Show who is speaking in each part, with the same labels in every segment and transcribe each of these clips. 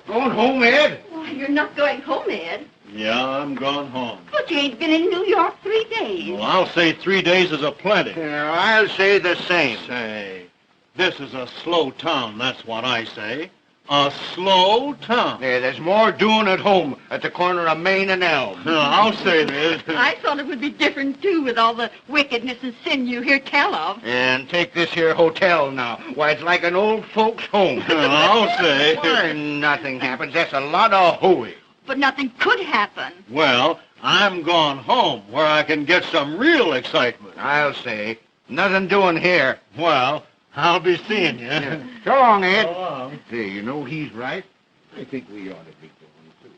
Speaker 1: Going home, Ed?
Speaker 2: Why, you're not going home, Ed.
Speaker 3: Yeah, I'm gone home.
Speaker 2: But you ain't been in New York 3 days.
Speaker 3: Well, I'll say 3 days is a plenty.
Speaker 1: Yeah, I'll say the same.
Speaker 3: Say, this is a slow town, that's what I say. A slow town.
Speaker 1: Yeah, there's more doing at home at the corner of Main and Elm.
Speaker 3: I'll say this.
Speaker 2: I thought it would be different, too, with all the wickedness and sin you hear tell of.
Speaker 1: And take this here hotel now. Why, it's like an old folks' home.
Speaker 3: I'll say.
Speaker 1: Why, nothing happens. That's a lot of hooey.
Speaker 2: But nothing could happen.
Speaker 3: Well, I'm gone home where I can get some real excitement.
Speaker 1: I'll say. Nothing doing here.
Speaker 3: Well, I'll be seeing you.
Speaker 1: Yeah. So long, Ed.
Speaker 3: So long.
Speaker 1: Hey, you know he's right. I think we ought to be going, too.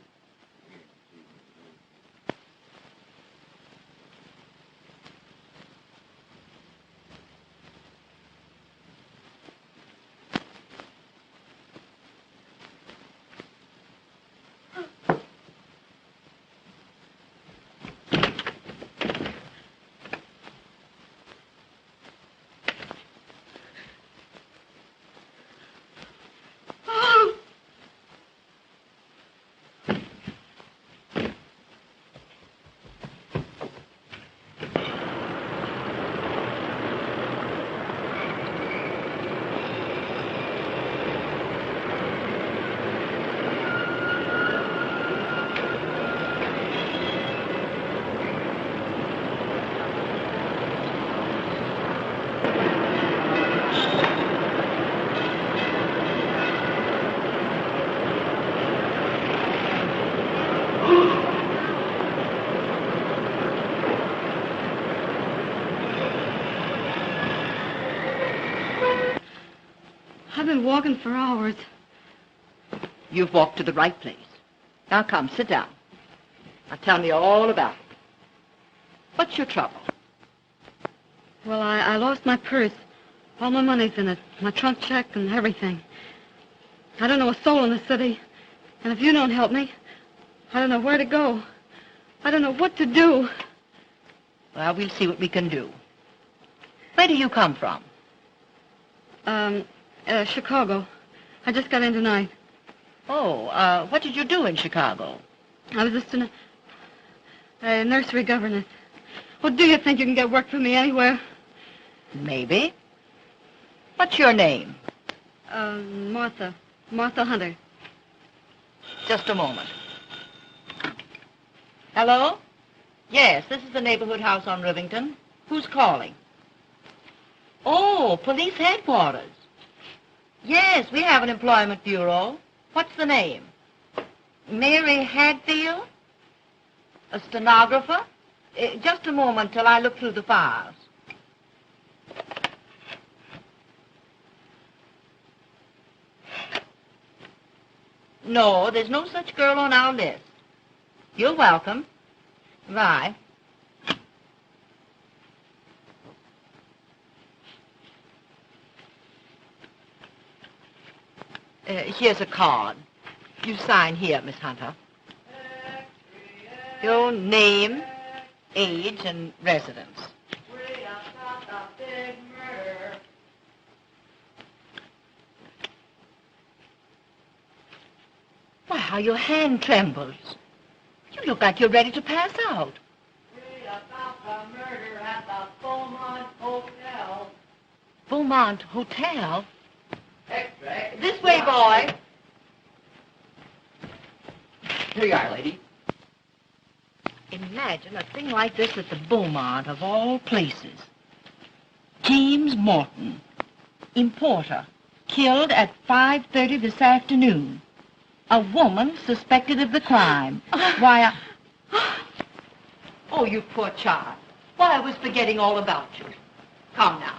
Speaker 2: I've been walking for hours. You've walked to the right place. Now come, sit down. Now tell me all about it. What's your trouble?
Speaker 4: Well, I lost my purse. All my money's in it. My trunk check and everything. I don't know a soul in the city. And if you don't help me, I don't know where to go. I don't know what to do.
Speaker 2: Well, we'll see what we can do. Where do you come from?
Speaker 4: Chicago. I just got in tonight.
Speaker 2: Oh, what did you do in Chicago?
Speaker 4: I was just a nursery governess. Well, do you think you can get work for me anywhere?
Speaker 2: Maybe. What's your name?
Speaker 4: Martha. Martha Hunter.
Speaker 2: Just a moment. Hello? Yes, this is the neighborhood house on Rivington. Who's calling? Oh, police headquarters. Yes, we have an employment bureau. What's the name? Mary Hadfield? A stenographer? Just a moment till I look through the files. No, there's no such girl on our list. You're welcome. Bye. Here's a card. You sign here, Miss Hunter. Your name, age, and residence. Why, how your hand trembles. You look like you're ready to pass out.
Speaker 5: About the murder at the Beaumont Hotel.
Speaker 2: Beaumont Hotel?
Speaker 5: Extract.
Speaker 2: This way, boy.
Speaker 5: Here you are, lady.
Speaker 2: Imagine a thing like this at the Beaumont, of all places. James Morton, importer, killed at 5:30 this afternoon. A woman suspected of the crime. Why, Oh, you poor child. Why, I was forgetting all about you. Come now.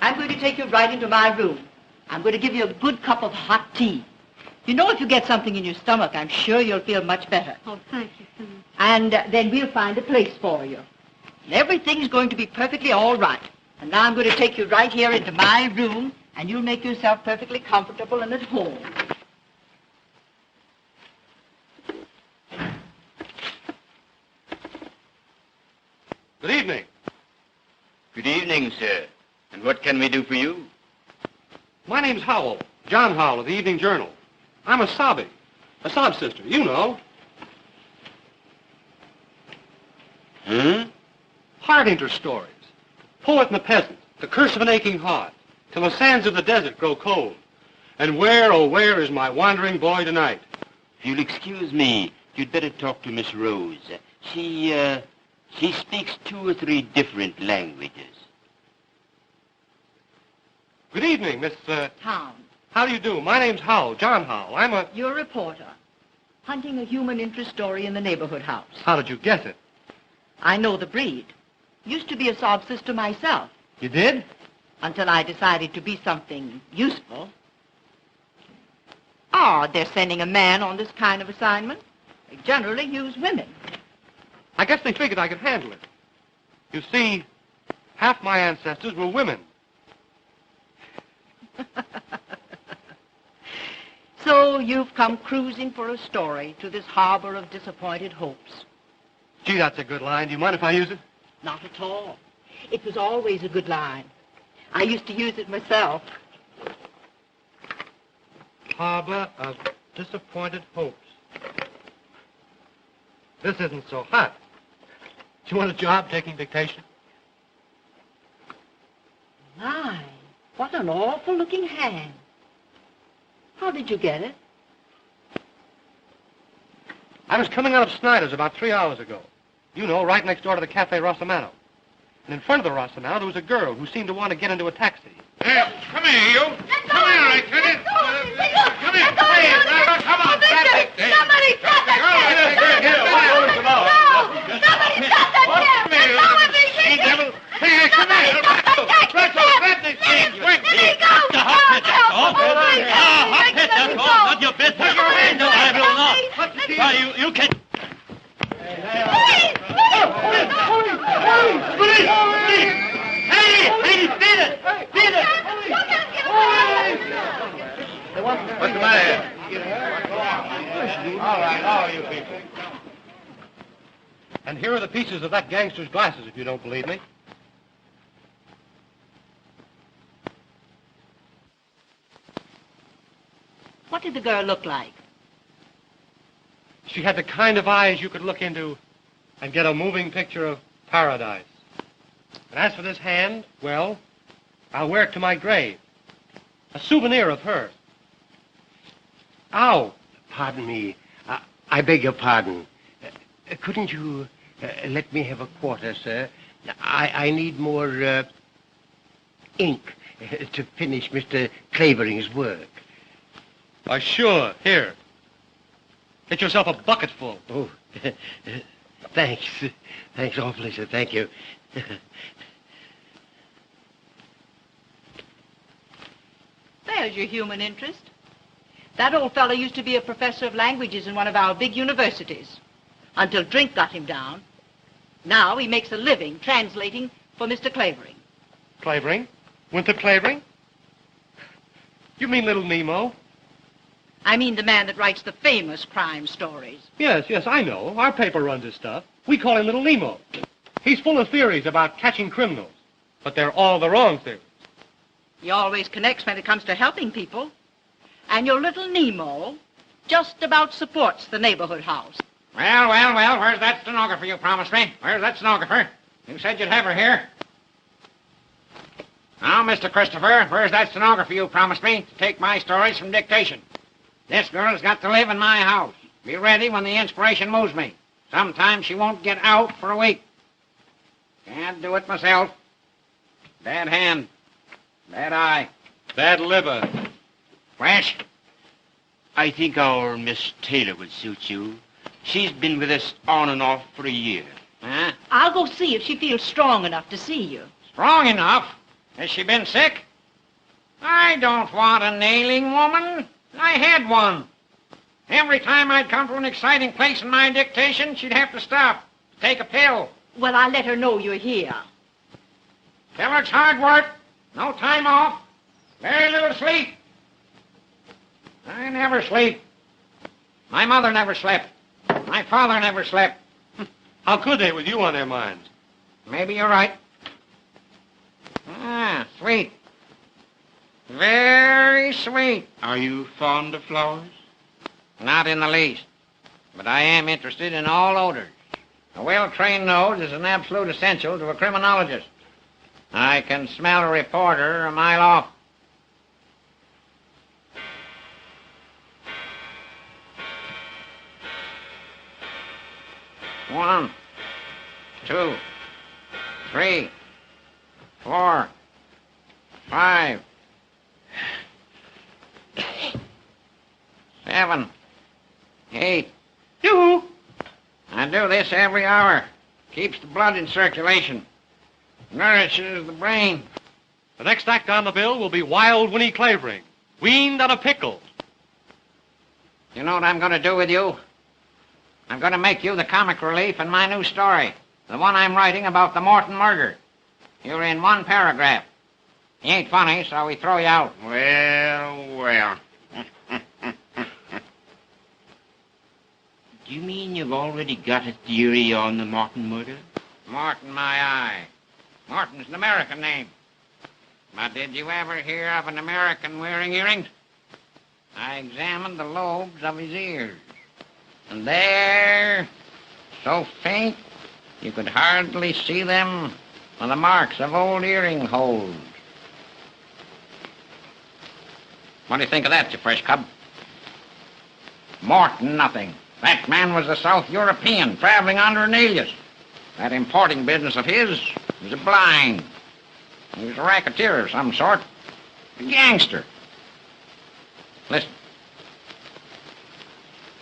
Speaker 2: I'm going to take you right into my room. I'm going to give you a good cup of hot tea. You know, if you get something in your stomach, I'm sure you'll feel much better.
Speaker 4: Oh, thank you so much.
Speaker 2: And then we'll find a place for you. And everything's going to be perfectly all right. And now I'm going to take you right here into my room, and you'll make yourself perfectly comfortable and at home.
Speaker 1: Good evening.
Speaker 6: Good evening, sir. And what can we do for you?
Speaker 1: My name's Howell, John Howell of the Evening Journal. I'm a sobby.
Speaker 7: A sob sister, you know. Heart interest stories. Poet and the Peasant, The Curse of an Aching Heart, Till the Sands of the Desert Grow Cold, and Where, oh, where is my wandering boy tonight?
Speaker 6: If you'll excuse me, you'd better talk to Miss Rose. She speaks 2 or 3 different languages.
Speaker 7: Good evening, Miss,
Speaker 2: Town.
Speaker 7: How do you do? My name's Howell, John Howell. I'm a...
Speaker 2: You're a reporter, hunting a human interest story in the neighborhood house.
Speaker 7: How did you guess it?
Speaker 2: I know the breed. Used to be a sob sister myself,
Speaker 7: You did?
Speaker 2: until I decided to be something useful. Odd they're sending a man on this kind of assignment. They generally use women.
Speaker 7: I guess they figured I could handle it. You see, half my ancestors were women.
Speaker 2: So you've come cruising for a story to this harbor of disappointed hopes.
Speaker 7: Gee, that's a good line. Do you mind if I use it?
Speaker 2: Not at all. It was always a good line. I used to use it myself.
Speaker 7: Harbor of disappointed hopes. This isn't so hot. Do you want a job taking dictation?
Speaker 2: My, what an awful-looking hand. How did you get it?
Speaker 7: I was coming out of Snyder's about 3 hours ago. You know, right next door to the Cafe Rossamano. And in front of the Rossamano, there was a girl who seemed to want to get into a taxi.
Speaker 1: Hey, come here, you. Come here, I tell you. Come here. Hey, come on.
Speaker 5: Somebody stop that Somebody stop that
Speaker 1: Hey, come here. Let this thing quick.
Speaker 5: Let me go.
Speaker 3: Not your business.
Speaker 5: Put your hands up.
Speaker 3: I will not. Why, you can...
Speaker 1: What's the matter? All right, all you people.
Speaker 7: And here are the pieces of that gangster's glasses, if you don't believe me.
Speaker 2: What did the girl look like?
Speaker 7: She had the kind of eyes you could look into and get a moving picture of paradise. And as for this hand, well, I'll wear it to my grave. A souvenir of her. Ow!
Speaker 8: Pardon me. I beg your pardon. Couldn't you let me have a quarter, sir? I need more ink to finish Mr. Clavering's work.
Speaker 7: Why, sure. Here. Get yourself a bucketful.
Speaker 8: Oh, thanks. Thanks awfully, sir. Thank you.
Speaker 2: There's your human interest. That old fellow used to be a professor of languages in one of our big universities, until drink got him down. Now he makes a living translating for Mr. Clavering.
Speaker 7: Clavering? Winthrop Clavering? You mean Little Nemo?
Speaker 2: I mean the man that writes the famous crime stories.
Speaker 7: Yes, I know. Our paper runs his stuff. We call him Little Nemo. He's full of theories about catching criminals, but they're all the wrong theories.
Speaker 2: He always connects when it comes to helping people. And your little Nemo just about supports the neighborhood house.
Speaker 1: Well, where's that stenographer you promised me? Where's that stenographer? You said you'd have her here. Now, Mr. Christopher, where's that stenographer you promised me to take my stories from dictation? This girl's got to live in my house. Be ready when the inspiration moves me. Sometimes she won't get out for a week. Can't do it myself. Bad hand. Bad eye.
Speaker 7: Bad liver.
Speaker 1: Fresh?
Speaker 6: I think our Miss Taylor would suit you. She's been with us on and off for a year.
Speaker 1: Huh?
Speaker 2: I'll go see if she feels strong enough to see you.
Speaker 1: Strong enough? Has she been sick? I don't want a nailing woman. I had one. Every time I'd come to an exciting place in my dictation, she'd have to stop, take a pill.
Speaker 2: Well, I'll let her know you're here.
Speaker 1: Tell her it's hard work, no time off, very little sleep. I never sleep. My mother never slept. My father never slept.
Speaker 7: How could they with you on their minds?
Speaker 1: Maybe you're right. Ah, sweet. Very sweet.
Speaker 6: Are you fond of flowers?
Speaker 1: Not in the least. But I am interested in all odors. A well-trained nose is an absolute essential to a criminologist. I can smell a reporter a mile off. One, 2, 3, 4, 5, 7, 8.
Speaker 7: You.
Speaker 1: I do this every hour. Keeps the blood in circulation. Nourishes the brain.
Speaker 7: The next act on the bill will be Wild Winnie Clavering, weaned on a pickle.
Speaker 1: You know what I'm going to do with you? I'm going to make you the comic relief in my new story. The one I'm writing about the Morton murder. You're in one paragraph. You ain't funny, so we throw you out.
Speaker 6: Well. Do you mean you've already got a theory on the Morton murder?
Speaker 1: Morton, my eye. Morton's an American name. But did you ever hear of an American wearing earrings? I examined the lobes of his ears. And there, so faint, you could hardly see them, were the marks of old earring holes. What do you think of that, you fresh cub? Morton, nothing. That man was a South European traveling under an alias. That importing business of his was a blind. He was a racketeer of some sort. A gangster. Listen.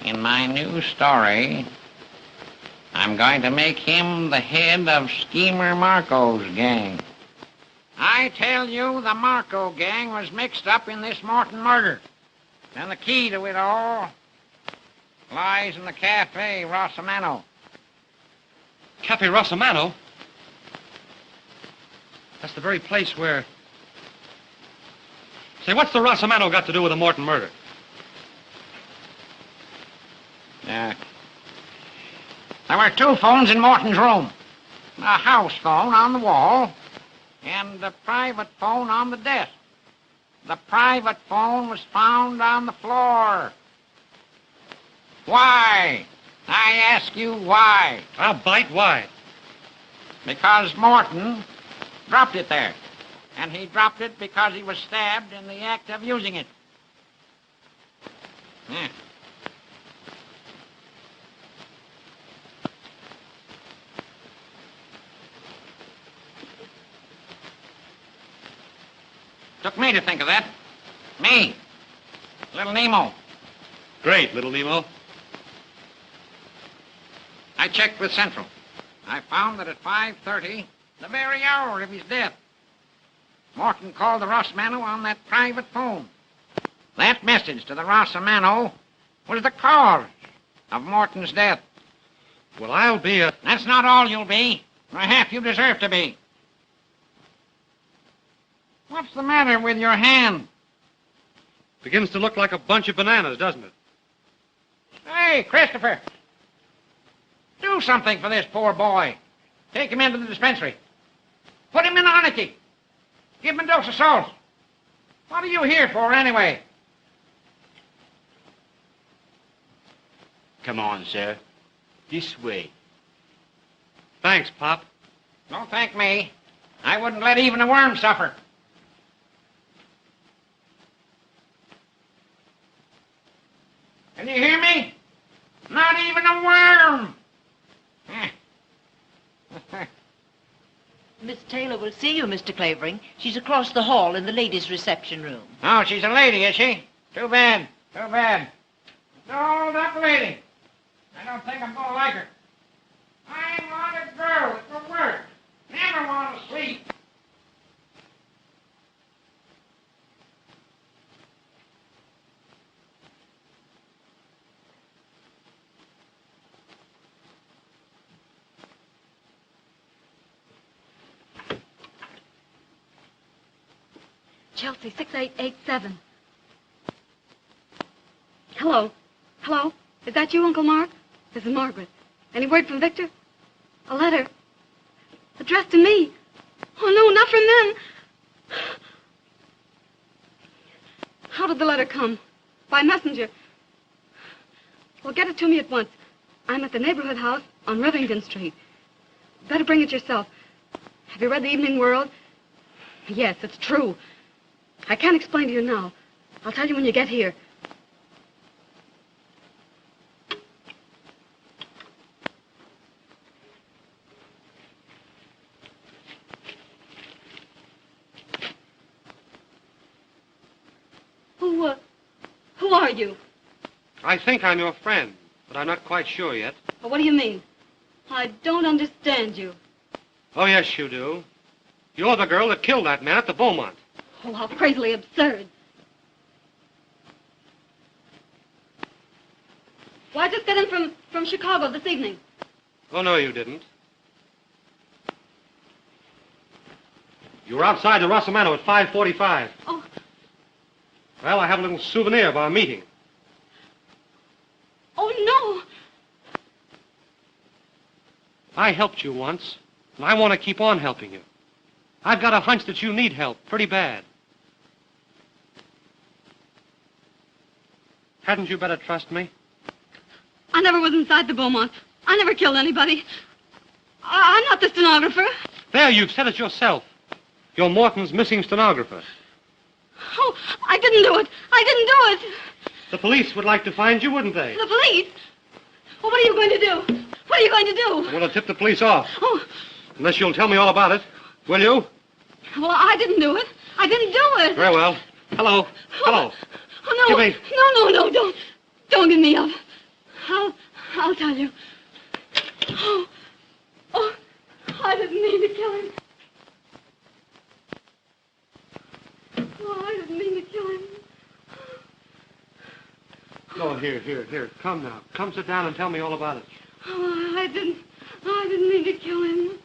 Speaker 1: In my new story, I'm going to make him the head of Schemer Marko's gang. I tell you, the Marko gang was mixed up in this Morton murder. And the key to it all lies in the Cafe Rossamano.
Speaker 7: Cafe Rossamano? That's the very place where... Say, what's the Rossamano got to do with the Morton murder?
Speaker 1: There were 2 phones in Morton's room. A house phone on the wall and a private phone on the desk. The private phone was found on the floor. Why? I ask you why.
Speaker 7: I'll bite. Why?
Speaker 1: Because Morton dropped it there. And he dropped it because he was stabbed in the act of using it. Yeah. Took me to think of that. Me. Little Nemo.
Speaker 7: Great, little Nemo.
Speaker 1: I checked with Central. I found that at 5:30, the very hour of his death, Morton called the Rossamano on that private phone. That message to the Rossamano was the cause of Morton's death.
Speaker 7: Well, I'll be a...
Speaker 1: That's not all you'll be, or half you deserve to be. What's the matter with your hand?
Speaker 7: Begins to look like a bunch of bananas, doesn't it?
Speaker 1: Hey, Christopher. Do something for this poor boy. Take him into the dispensary. Put him in Arnicky. Give him a dose of salt. What are you here for, anyway?
Speaker 6: Come on, sir. This way.
Speaker 7: Thanks, Pop.
Speaker 1: Don't thank me. I wouldn't let even a worm suffer. Can you hear me? Not even a worm.
Speaker 2: Miss Taylor will see you, Mr. Clavering. She's across the hall in the ladies' reception room.
Speaker 1: Oh, she's a lady, is she? Too bad. Too bad. Dolled up lady. I don't think I'm going to like her. I want a girl that will work. Never want to sleep.
Speaker 4: Chelsea, 6887. Hello. Hello? Is that you, Uncle Mark? This is Margaret. Any word from Victor? A letter. Addressed to me. Oh, no, not from them. How did the letter come? By messenger. Well, get it to me at once. I'm at the neighborhood house on Rivington Street. Better bring it yourself. Have you read the Evening World? Yes, it's true. I can't explain to you now. I'll tell you when you get here. Who are you?
Speaker 7: I think I'm your friend, but I'm not quite sure yet.
Speaker 4: Well, what do you mean? I don't understand you.
Speaker 7: Oh, yes, you do. You're the girl that killed that man at the Beaumont.
Speaker 4: Oh, how crazily absurd. Well, I just got in from Chicago this evening.
Speaker 7: Oh, no, you didn't. You were outside the Rossamano at 5:45.
Speaker 4: Oh.
Speaker 7: Well, I have a little souvenir of our meeting.
Speaker 4: Oh, no.
Speaker 7: I helped you once, and I want to keep on helping you. I've got a hunch that you need help pretty bad. Hadn't you better trust me?
Speaker 4: I never was inside the Beaumont. I never killed anybody. I'm not the stenographer.
Speaker 7: There, you've said it yourself. You're Morton's missing stenographer.
Speaker 4: Oh, I didn't do it. I didn't do it.
Speaker 7: The police would like to find you, wouldn't they?
Speaker 4: The police? Well, what are you going to do? What are you going to do?
Speaker 7: I'm going to tip the police off.
Speaker 4: Oh.
Speaker 7: Unless you'll tell me all about it. Will you?
Speaker 4: Well, I didn't do it. I didn't do it.
Speaker 7: Very well. Hello. Hello.
Speaker 4: Oh, no.
Speaker 7: Give me...
Speaker 4: No, don't give me up. I'll tell you. Oh, I didn't mean to kill him. Oh, I didn't mean to kill him.
Speaker 7: Oh, here. Come now. Come sit down and tell me all about it.
Speaker 4: Oh, I didn't mean to kill him.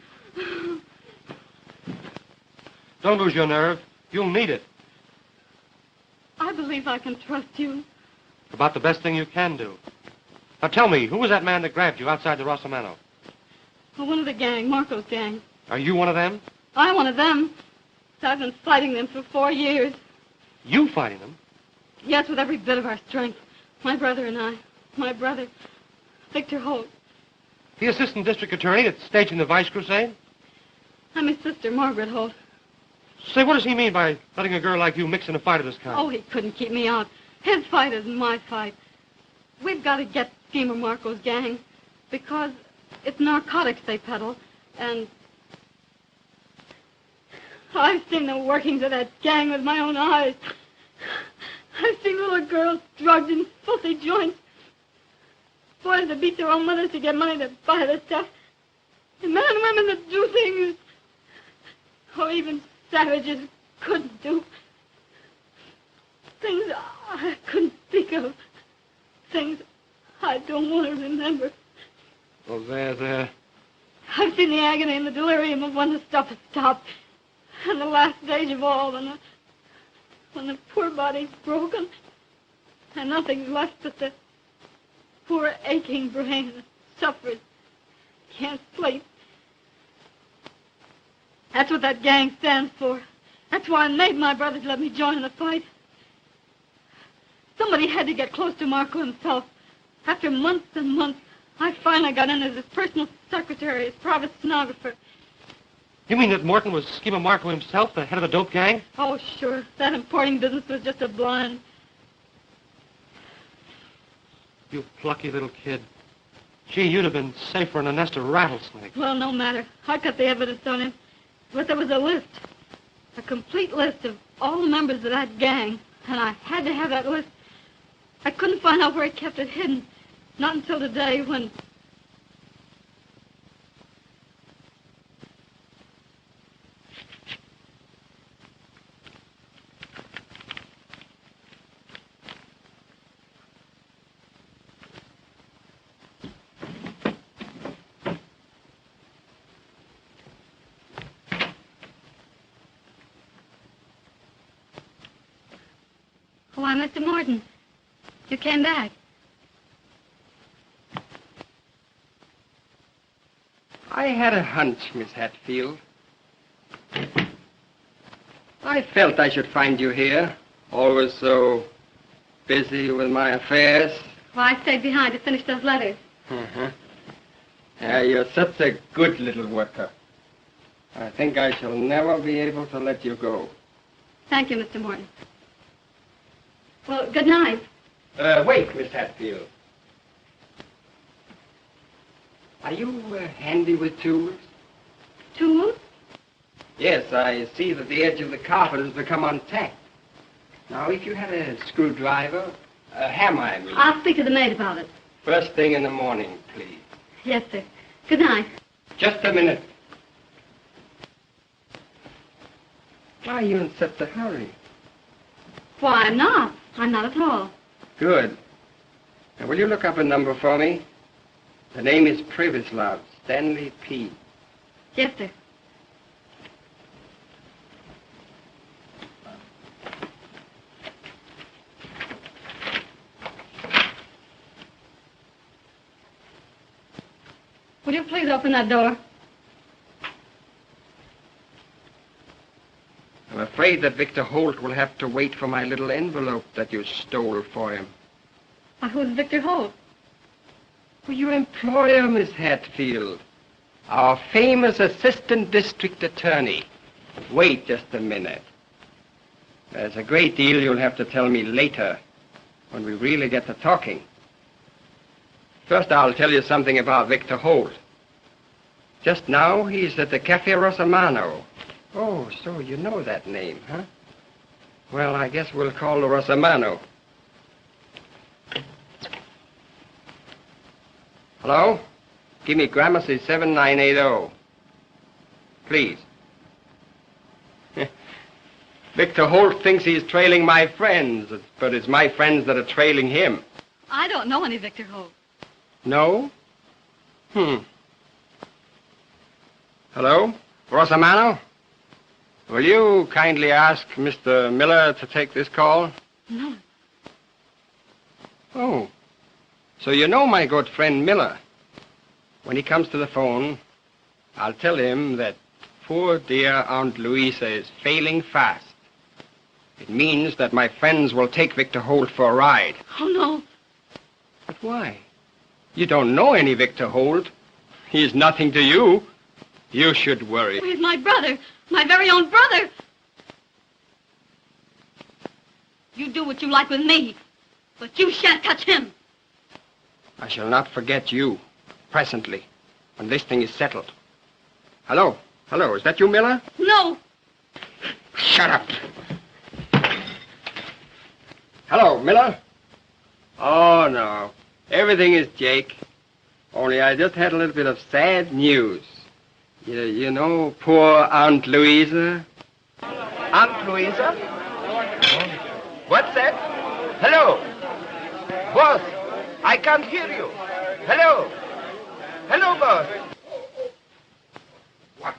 Speaker 7: Don't lose your nerve. You'll need it.
Speaker 4: I believe I can trust you.
Speaker 7: About the best thing you can do. Now tell me, who was that man that grabbed you outside the Rossamano?
Speaker 4: Well, one of the gang, Marko's gang.
Speaker 7: Are you one of them?
Speaker 4: I'm one of them. I've been fighting them for 4 years.
Speaker 7: You fighting them?
Speaker 4: Yes, with every bit of our strength. My brother and I. My brother, Victor Holt.
Speaker 7: The assistant district attorney that's staging the Vice Crusade?
Speaker 4: I'm his sister, Margaret Holt.
Speaker 7: Say, what does he mean by letting a girl like you mix in a fight of this kind?
Speaker 4: Oh, he couldn't keep me out. His fight isn't my fight. We've got to get Schemer Marko's gang because it's narcotics they peddle, and I've seen the workings of that gang with my own eyes. I've seen little girls drugged in filthy joints, boys that beat their own mothers to get money to buy the stuff, and men and women that do things, or even savages couldn't do. Things I couldn't speak of. Things I don't want to remember.
Speaker 7: Oh, there.
Speaker 4: I've seen the agony and the delirium of when the stuff has stopped. And the last stage of all, when the poor body's broken, and nothing's left but the poor aching brain that suffers, can't sleep. That's what that gang stands for. That's why I made my brothers let me join in the fight. Somebody had to get close to Marko himself. After months and months, I finally got in as his personal secretary, his private stenographer.
Speaker 7: You mean that Morton was Schemer Marko himself, the head of the dope gang?
Speaker 4: Oh, sure. That importing business was just a blind.
Speaker 7: You plucky little kid. Gee, you'd have been safer in a nest of rattlesnakes.
Speaker 4: Well, no matter. I got the evidence on him. But there was a list. A complete list of all the members of that gang. And I had to have that list. I couldn't find out where he kept it hidden. Not until today when... Why, Mr. Morton, you came back.
Speaker 9: I had a hunch, Miss Hatfield. I felt I should find you here, always so busy with my affairs.
Speaker 4: Well, I stayed behind to finish those letters.
Speaker 9: Uh-huh. You're such a good little worker. I think I shall never be able to let you go.
Speaker 4: Thank you, Mr. Morton. Well, good night.
Speaker 9: Wait, Miss Hatfield. Are you handy with tools?
Speaker 4: Tools?
Speaker 9: Yes, I see that the edge of the carpet has become untacked. Now, if you had a screwdriver, a hammer, I mean.
Speaker 4: I'll speak to the maid about it.
Speaker 9: First thing in the morning, please.
Speaker 4: Yes, sir. Good night.
Speaker 9: Just a minute. Why are you in such a hurry?
Speaker 4: Why, I'm not. I'm not at all.
Speaker 9: Good. Now, will you look up a number for me? The name is Privislov, Stanley P.
Speaker 4: Yes, sir. Would you please open that door?
Speaker 9: I'm afraid that Victor Holt will have to wait for my little envelope that you stole for him.
Speaker 4: Who's Victor Holt?
Speaker 9: Well, your employer, Miss Hatfield. Our famous assistant district attorney. Wait just a minute. There's a great deal you'll have to tell me later, when we really get to talking. First, I'll tell you something about Victor Holt. Just now, he's at the Cafe Rosamano. Oh, so you know that name, huh? Well, I guess we'll call the Rosamano. Hello? Give me Gramercy 7980. Please. Victor Holt thinks he's trailing my friends, but it's my friends that are trailing him.
Speaker 4: I don't know any Victor Holt.
Speaker 9: No? Hello? Rosamano? Will you kindly ask Mr. Miller to take this call?
Speaker 4: No.
Speaker 9: Oh. So you know my good friend Miller. When he comes to the phone, I'll tell him that poor dear Aunt Louisa is failing fast. It means that my friends will take Victor Holt for a ride.
Speaker 4: Oh, no.
Speaker 9: But why? You don't know any Victor Holt. He's nothing to you. You should worry.
Speaker 4: He's my brother. My very own brother. You do what you like with me, but you shan't touch him.
Speaker 9: I shall not forget you, presently, when this thing is settled. Hello? Hello, is that you, Miller?
Speaker 4: No.
Speaker 9: Shut up. Hello, Miller? Oh, no. Everything is Jake. Only I just had a little bit of sad news. You know poor Aunt Louisa? Aunt Louisa? What's that? Hello? Boss, I can't hear you. Hello? Hello, boss. What?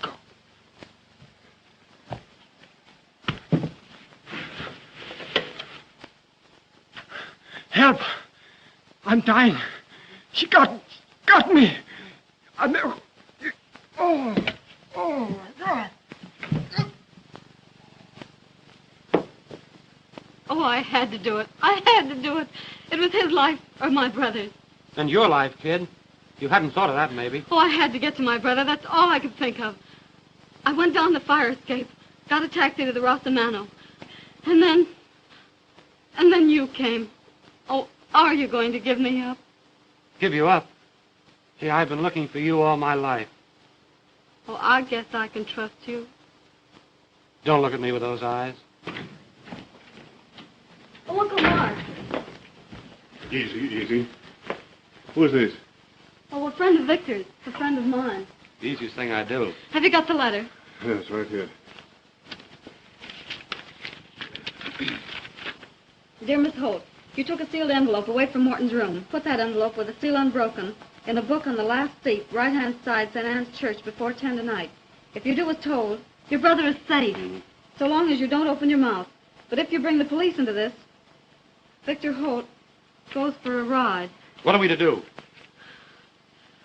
Speaker 9: Go.
Speaker 8: Help! I'm dying. She got me. Oh, my God.
Speaker 4: Oh, I had to do it. I had to do it. It was his life or my brother's.
Speaker 7: And your life, kid. You hadn't thought of that, maybe.
Speaker 4: Oh, I had to get to my brother. That's all I could think of. I went down the fire escape, got a taxi to the Rosamano. And then you came. Oh, are you going to give me up?
Speaker 7: Give you up? Gee, I've been looking for you all my life.
Speaker 4: Oh, I guess I can trust you.
Speaker 7: Don't look at me with those eyes.
Speaker 4: Oh, Uncle Mark.
Speaker 10: Easy, easy. Who is this?
Speaker 4: Oh, a friend of Victor's. A friend of mine.
Speaker 7: The easiest thing I do.
Speaker 4: Have you got the letter?
Speaker 10: Yes, right here.
Speaker 4: Dear Miss Holt, you took a sealed envelope away from Morton's room. Put that envelope with the seal unbroken in a book on the last seat, right-hand side, St. Anne's Church, before 10 tonight. If you do as told, your brother is safe, so long as you don't open your mouth. But if you bring the police into this, Victor Holt goes for a ride.
Speaker 7: What are we to do?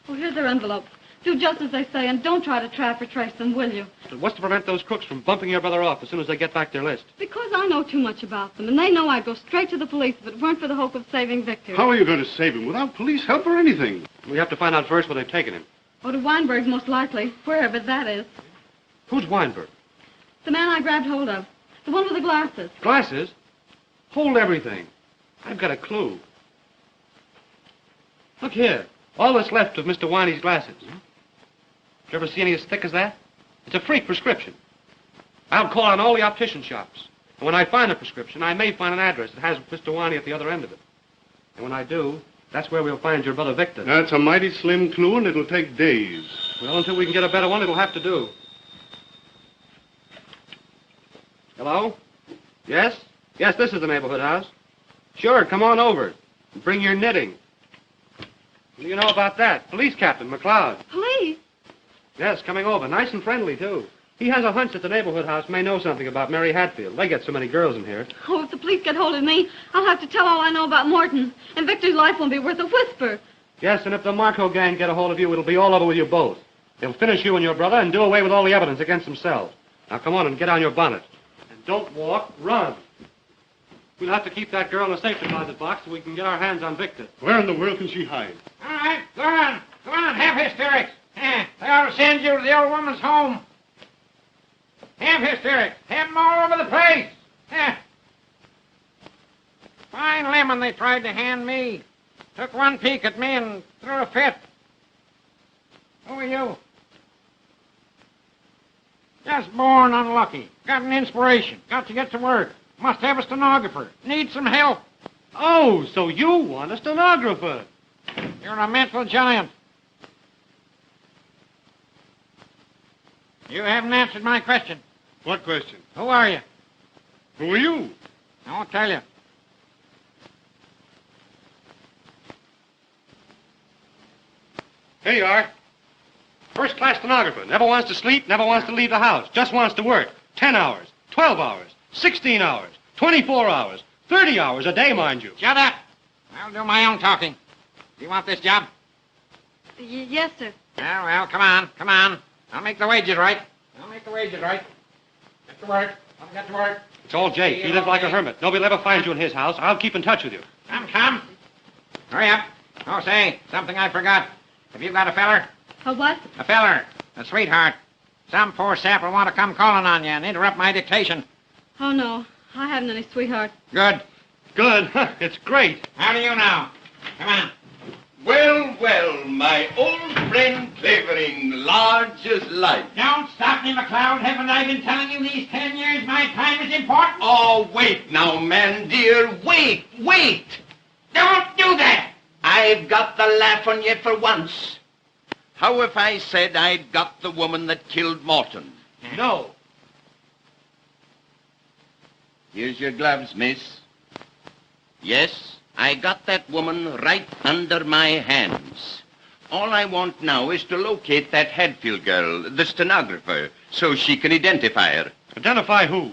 Speaker 4: Oh, here's their envelope. Do just as they say and don't try to trap or trace them, will you?
Speaker 7: What's to prevent those crooks from bumping your brother off as soon as they get back their list?
Speaker 4: Because I know too much about them, and they know I'd go straight to the police if it weren't for the hope of saving Victor.
Speaker 10: How are you going to save him without police help or anything?
Speaker 7: We have to find out first where they've taken him.
Speaker 4: Oh, to Weinberg's most likely, wherever that is.
Speaker 7: Who's Weinberg?
Speaker 4: The man I grabbed hold of. The one with the glasses.
Speaker 7: Glasses? Hold everything. I've got a clue. Look here. All that's left of Mr. Winey's glasses. Did you ever see any as thick as that? It's a freak prescription. I'll call on all the optician shops. And when I find a prescription, I may find an address that has Mr. Winey at the other end of it. And when I do, that's where we'll find your brother Victor.
Speaker 10: That's a mighty slim clue, and it'll take days.
Speaker 7: Well, until we can get a better one, it'll have to do. Hello? Yes? Yes, this is the neighborhood house. Sure, come on over. And bring your knitting. What do you know about that? Police Captain McLeod.
Speaker 4: Police?
Speaker 7: Yes, coming over. Nice and friendly, too. He has a hunch that the neighborhood house may know something about Mary Hatfield. They get so many girls in here.
Speaker 4: Oh, if the police get hold of me, I'll have to tell all I know about Morton. And Victor's life won't be worth a whisper.
Speaker 7: Yes, and if the Marko gang get a hold of you, it'll be all over with you both. They'll finish you and your brother and do away with all the evidence against themselves. Now, come on and get on your bonnet. And don't walk, run. We'll have to keep that girl in a safe deposit box so we can get our hands on Victor.
Speaker 10: Where in the world can she hide?
Speaker 1: All right, go on. Go on, have hysterics. They ought to send you to the old woman's home. Have hysterics. Have them all over the place. Fine lemon they tried to hand me. Took one peek at me and threw a fit. Who are you? Just born unlucky. Got an inspiration. Got to get to work. Must have a stenographer. Need some help.
Speaker 7: Oh, so you want a stenographer.
Speaker 1: You're a mental giant. You haven't answered my question.
Speaker 10: What question?
Speaker 1: Who are you?
Speaker 10: Who are you?
Speaker 1: I won't tell you.
Speaker 7: Here you are. First-class stenographer. Never wants to sleep, never wants to leave the house. Just wants to work. 10 hours, 12 hours, 16 hours, 24 hours, 30 hours a day, mind you.
Speaker 1: Shut up. I'll do my own talking. Do you want this job?
Speaker 4: Yes, sir.
Speaker 1: Well, come on, come on. I'll make the wages right. Get to work. I'll get to work.
Speaker 7: It's all Jake. He lives like a hermit. Nobody'll ever find you in his house. I'll keep in touch with you.
Speaker 1: Come. Hurry up. Oh, say, something I forgot. Have you got a feller?
Speaker 4: A what?
Speaker 1: A feller. A sweetheart. Some poor sap will want to come calling on you and interrupt my dictation.
Speaker 4: Oh, no. I haven't any sweetheart.
Speaker 1: Good.
Speaker 7: Good. It's great.
Speaker 1: How do you know? Come on.
Speaker 6: Well, my old friend Clavering, large as life.
Speaker 1: Don't stop me, McLeod. Haven't I been telling you these 10 years my time is important?
Speaker 6: Oh, wait now, man, dear. Wait.
Speaker 1: Don't do that.
Speaker 6: I've got the laugh on you for once. How if I said I'd got the woman that killed Morton?
Speaker 7: No.
Speaker 6: Here's your gloves, miss. Yes, I got that woman right under my hands. All I want now is to locate that Hadfield girl, the stenographer, so she can identify her.
Speaker 7: Identify who?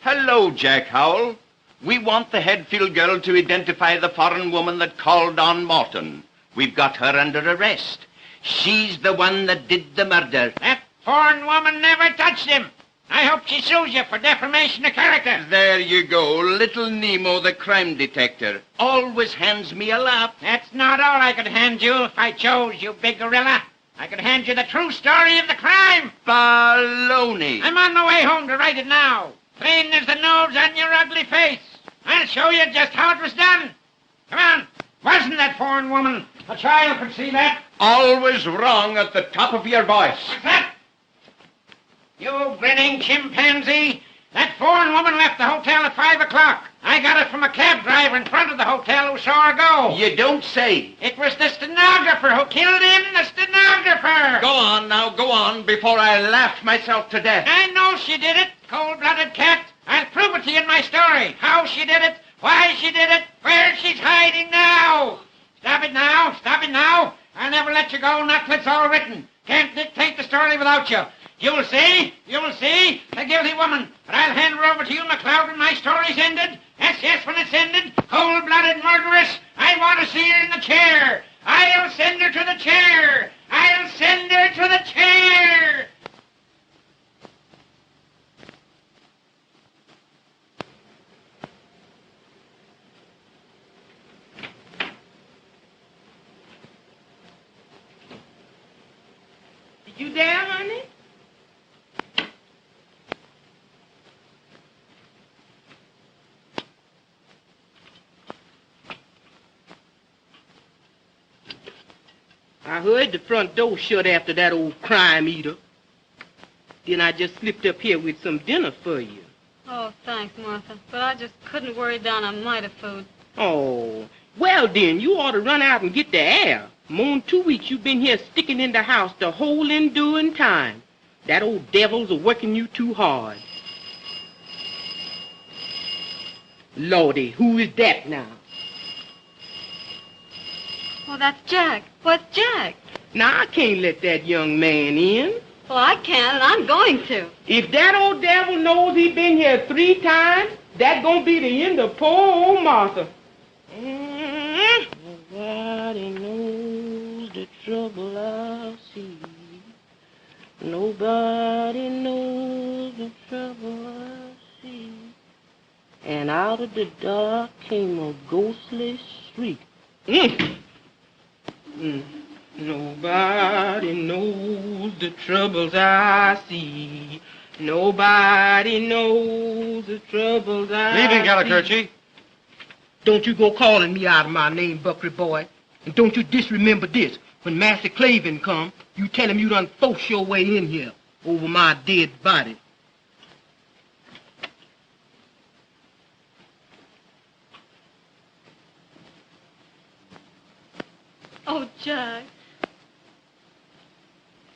Speaker 6: Hello, Jack Howell. We want the Hadfield girl to identify the foreign woman that called on Morton. We've got her under arrest. She's the one that did the murder.
Speaker 1: That foreign woman never touched him. I hope she sues you for defamation of character.
Speaker 6: There you go. Little Nemo, the crime detector, always hands me a laugh.
Speaker 1: That's not all I could hand you if I chose, you big gorilla. I could hand you the true story of the crime.
Speaker 6: Baloney.
Speaker 1: I'm on my way home to write it now. Plain as the nose on your ugly face. I'll show you just how it was done. Come on. Wasn't that foreign woman? A child could see that.
Speaker 6: Always wrong at the top of your voice.
Speaker 1: What's that? You grinning chimpanzee. That foreign woman left the hotel at 5 o'clock. I got it from a cab driver in front of the hotel who saw her go.
Speaker 6: You don't say.
Speaker 1: It was the stenographer who killed him, the stenographer.
Speaker 6: Go on, before I laugh myself to death.
Speaker 1: I know she did it, cold-blooded cat. I'll prove it to you in my story. How she did it, why she did it, where she's hiding now. Stop it now. I'll never let you go, not till it's all written. Can't dictate the story without you. You'll see, the guilty woman. But I'll hand her over to you, McLeod, when my story's ended. Yes, when it's ended. Cold-blooded murderess. I want to see her in the chair. I'll send her to the chair. I'll send her to
Speaker 11: You there, honey? I heard the front door shut after that old crime eater. Then I just slipped up here with some dinner for you.
Speaker 4: Oh, thanks, Martha. But I just couldn't worry down a mite of food.
Speaker 11: Oh, well then, you ought to run out and get the air. More than 2 weeks you've been here sticking in the house the whole enduring time. That old devil's a-working you too hard. Lordy, who is that now?
Speaker 4: Oh, that's Jack. What's Jack?
Speaker 11: Now, I can't let that young man in.
Speaker 4: Well, I can, and I'm going to.
Speaker 11: If that old devil knows he been here 3 times, that's gonna be the end of poor old Martha. Nobody knows the trouble I see. Nobody knows the trouble I see. And out of the dark came a ghostly shriek. Nobody knows the troubles I see. Nobody knows the troubles I see.
Speaker 7: Leaving, Gallicurchi.
Speaker 11: Don't you go calling me out of my name, Buckery boy. And don't you disremember this. When Master Clavering come, you tell him you done forced your way in here over my dead body.
Speaker 4: Oh, Jack.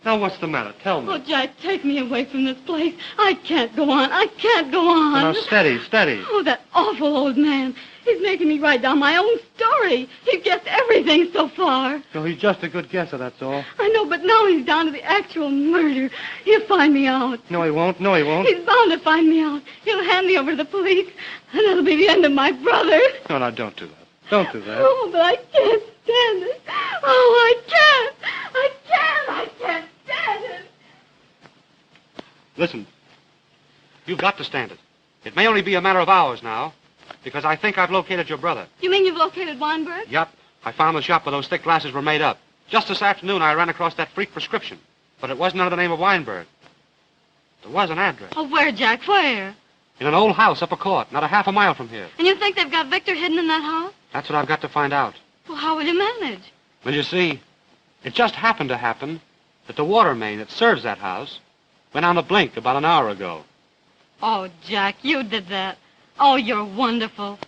Speaker 7: Now, what's the matter? Tell me.
Speaker 4: Oh, Jack, take me away from this place. I can't go on. I can't go on.
Speaker 7: Now, steady, steady.
Speaker 4: Oh, that awful old man. He's making me write down my own story. He's guessed everything so far.
Speaker 7: So he's just a good guesser, that's all.
Speaker 4: I know, but now he's down to the actual murder. He'll find me out.
Speaker 7: No, he won't. No, he won't.
Speaker 4: He's bound to find me out. He'll hand me over to the police, and that'll be the end of my brother.
Speaker 7: No, no, don't do that. Don't do that.
Speaker 4: Oh, but I can't stand it. Oh, I can't. I can't stand it.
Speaker 7: Listen, you've got to stand it. It may only be a matter of hours now, because I think I've located your brother.
Speaker 4: You mean you've located Weinberg?
Speaker 7: Yep. I found the shop where those thick glasses were made up. Just this afternoon, I ran across that freak prescription, but it wasn't under the name of Weinberg. There was an address.
Speaker 4: Oh, where, Jack? Where?
Speaker 7: In an old house up a court, not a half a mile from here.
Speaker 4: And you think they've got Victor hidden in that house?
Speaker 7: That's what I've got to find out.
Speaker 4: Well, how will you manage?
Speaker 7: Well, you see, it just happened to happen that the water main that serves that house went on the blink about an hour ago.
Speaker 4: Oh, Jack, you did that. Oh, you're wonderful.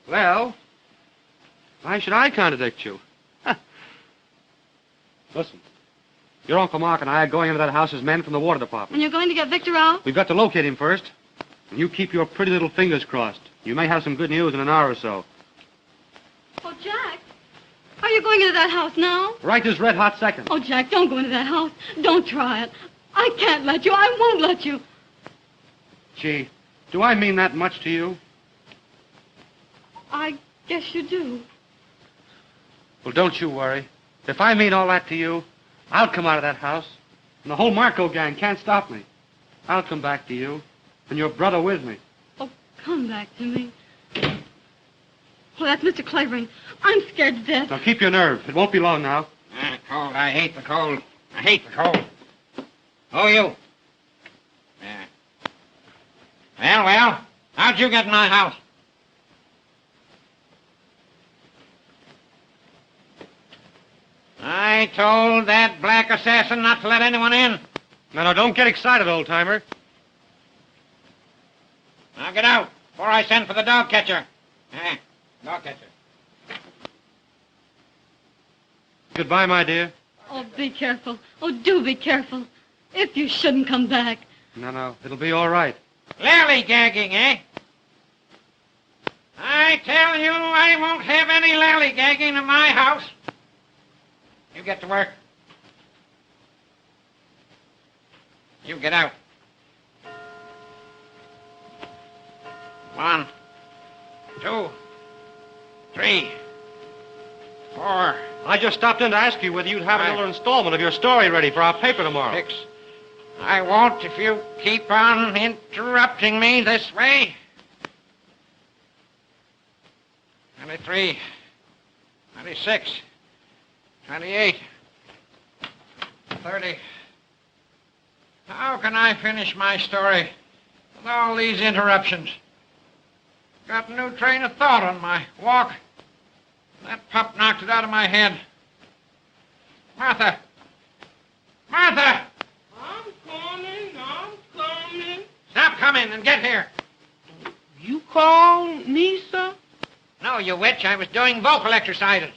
Speaker 7: Well, why should I contradict you? Listen, your Uncle Mark and I are going into that house as men from the water department.
Speaker 4: And you're going to get Victor out?
Speaker 7: We've got to locate him first. And you keep your pretty little fingers crossed. You may have some good news in an hour or so.
Speaker 4: Oh, Jack, are you going into that house now?
Speaker 7: Right this red-hot second.
Speaker 4: Oh, Jack, don't go into that house. Don't try it. I can't let you. I won't let you.
Speaker 7: Gee, do I mean that much to you?
Speaker 4: I guess you do.
Speaker 7: Well, don't you worry. If I mean all that to you, I'll come out of that house. And the whole Marko gang can't stop me. I'll come back to you. And your brother with me.
Speaker 4: Oh, come back to me. Oh, that's Mr. Clavering. I'm scared to death.
Speaker 7: Now, keep your nerve. It won't be long now.
Speaker 1: Cold. I hate the cold. I hate the cold. Oh, you. Yeah. Well, how'd you get in my house? I told that black assassin not to let anyone in.
Speaker 7: No, don't get excited, old-timer.
Speaker 1: Now get out before I send for the dog catcher. Dog catcher.
Speaker 7: Goodbye, my dear.
Speaker 4: Oh, be careful. Oh, do be careful. If you shouldn't come back.
Speaker 7: No, it'll be all right.
Speaker 1: Lally-gagging, eh? I tell you, I won't have any lally-gagging in my house. You get to work. You get out. 1, 2, 3, 4.
Speaker 7: I just stopped in to ask you whether you'd have another installment of your story ready for our paper tomorrow.
Speaker 1: 6. I won't if you keep on interrupting me this way. 23, 26, 28, 12:30. How can I finish my story with all these interruptions? Got a new train of thought on my walk. That pup knocked it out of my head. Martha! Martha!
Speaker 11: I'm coming.
Speaker 1: Stop coming and get here.
Speaker 11: You called me, sir?
Speaker 1: No, you witch. I was doing vocal exercises.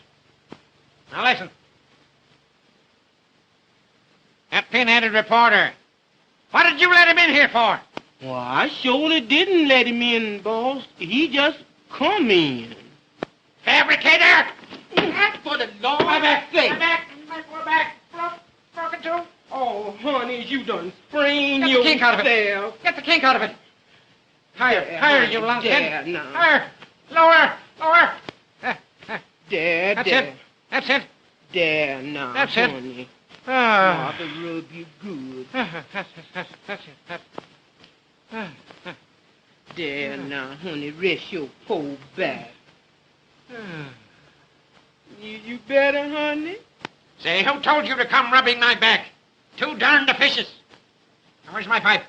Speaker 1: Now listen. That pin-headed reporter. What did you let him in here for?
Speaker 11: Well, I surely didn't let him in, boss. He just come in.
Speaker 1: Fabricator!
Speaker 11: For the Lord's
Speaker 1: We're back.
Speaker 11: sake.
Speaker 1: We're back. Broken too?
Speaker 11: Oh, honey, you done sprained
Speaker 1: Get the kink out of it.
Speaker 11: yourself.
Speaker 1: Get the kink out of it. Higher, you lunkhead.
Speaker 11: No.
Speaker 1: Higher. Lower.
Speaker 11: There,
Speaker 1: That's
Speaker 11: there.
Speaker 1: it. That's it.
Speaker 11: There, now,
Speaker 1: That's it.
Speaker 11: honey.
Speaker 1: Ah.
Speaker 11: Mother rub you good.
Speaker 1: That's it.
Speaker 11: There, now, honey, rest your poor back. You better, honey?
Speaker 1: Say, who told you to come rubbing my back? Too darned officious. Now, where's my pipe?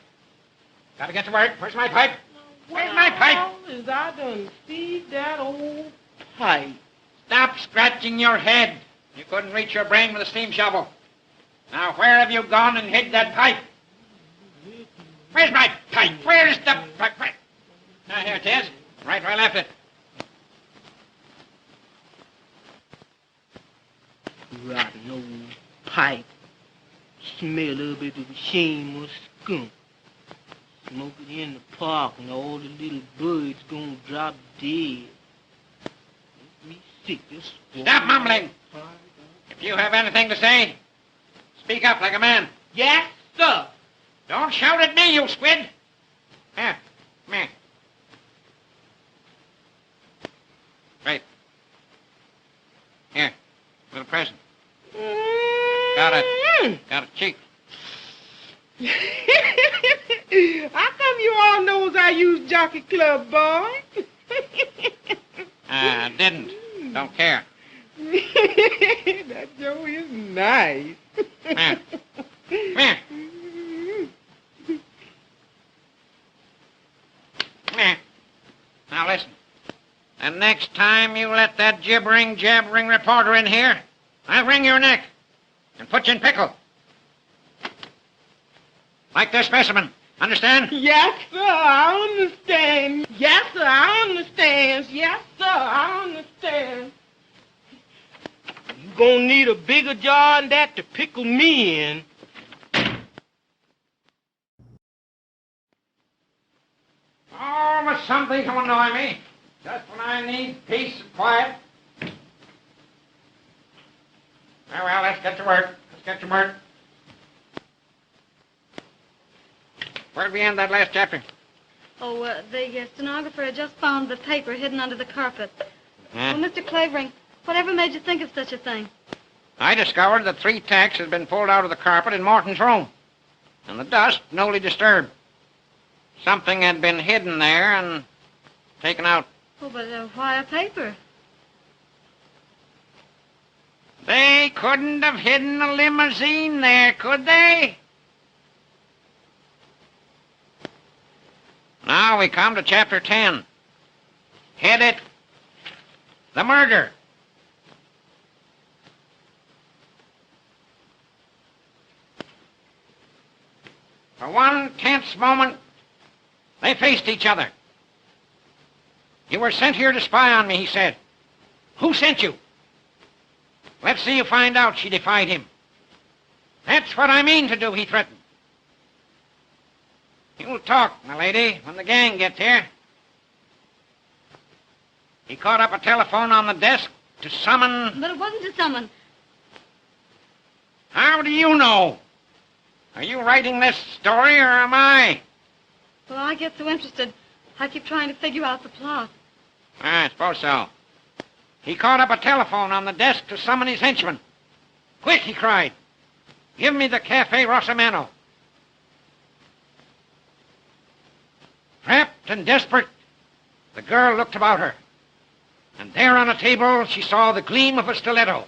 Speaker 1: Gotta get to work. Where's my pipe? Where's my pipe?
Speaker 11: As I done see that old pipe.
Speaker 1: Stop scratching your head. You couldn't reach your brain with a steam shovel. Now, where have you gone and hid that pipe? Where's my pipe? Where's the pipe? Now, here it is. Right where I left it.
Speaker 11: Rotten old pipe. Smell a bit of shameless skunk. Smoke it in the park and all the little birds gonna drop dead. Make me sick. Just
Speaker 1: Stop mumbling. If you have anything to say, speak up like a man.
Speaker 11: Yes, sir.
Speaker 1: Don't shout at me, you squid. Here, come here. Right. Here, little present. Got it. Got a cheek.
Speaker 11: How come you all knows I use Jockey Club, boy?
Speaker 1: Didn't. Don't care.
Speaker 11: That Joe is nice.
Speaker 1: Come here. Come here. Come here. Now listen. And next time you let that jabbering reporter in here, I'll wring your neck and put you in pickle. Like this specimen. Understand?
Speaker 11: Yes, sir, I understand. Yes, sir, I understand. Yes, sir, I understand. You gonna need a bigger jar than that to pickle me in.
Speaker 1: Oh, but something to annoy me. Just when I need peace and quiet. Well, let's get to work. Where'd we end that last chapter?
Speaker 4: Oh, the stenographer had just found the paper hidden under the carpet.
Speaker 1: Huh?
Speaker 4: Well, Mr. Clavering, whatever made you think of such a thing?
Speaker 1: I discovered that 3 tacks had been pulled out of the carpet in Morton's room, and the dust newly disturbed. Something had been hidden there and taken out.
Speaker 4: Oh, but why a paper?
Speaker 1: They couldn't have hidden a limousine there, could they? Now we come to chapter 10. Headed, The Murder. For one tense moment, they faced each other. You were sent here to spy on me, he said. Who sent you? Let's see you find out, she defied him. That's what I mean to do, he threatened. You'll talk, my lady, when the gang gets here. He caught up a telephone on the desk to summon...
Speaker 4: But it wasn't to summon.
Speaker 1: How do you know? Are you writing this story, or am I?
Speaker 4: Well, I get so interested, I keep trying to figure out the plot.
Speaker 1: I suppose so. He caught up a telephone on the desk to summon his henchman. Quick, he cried. Give me the Cafe Rosamano. Trapped and desperate, the girl looked about her. And there on a table, she saw the gleam of a stiletto.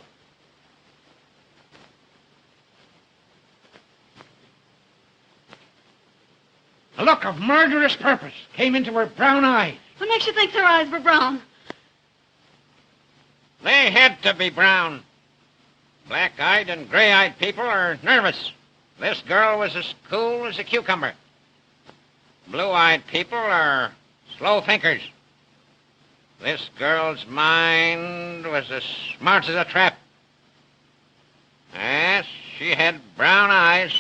Speaker 1: A look of murderous purpose came into her brown eyes.
Speaker 4: What makes you think her eyes were brown?
Speaker 1: They had to be brown. Black-eyed and gray-eyed people are nervous. This girl was as cool as a cucumber. Blue-eyed people are slow thinkers. This girl's mind was as smart as a trap. Yes, she had brown eyes.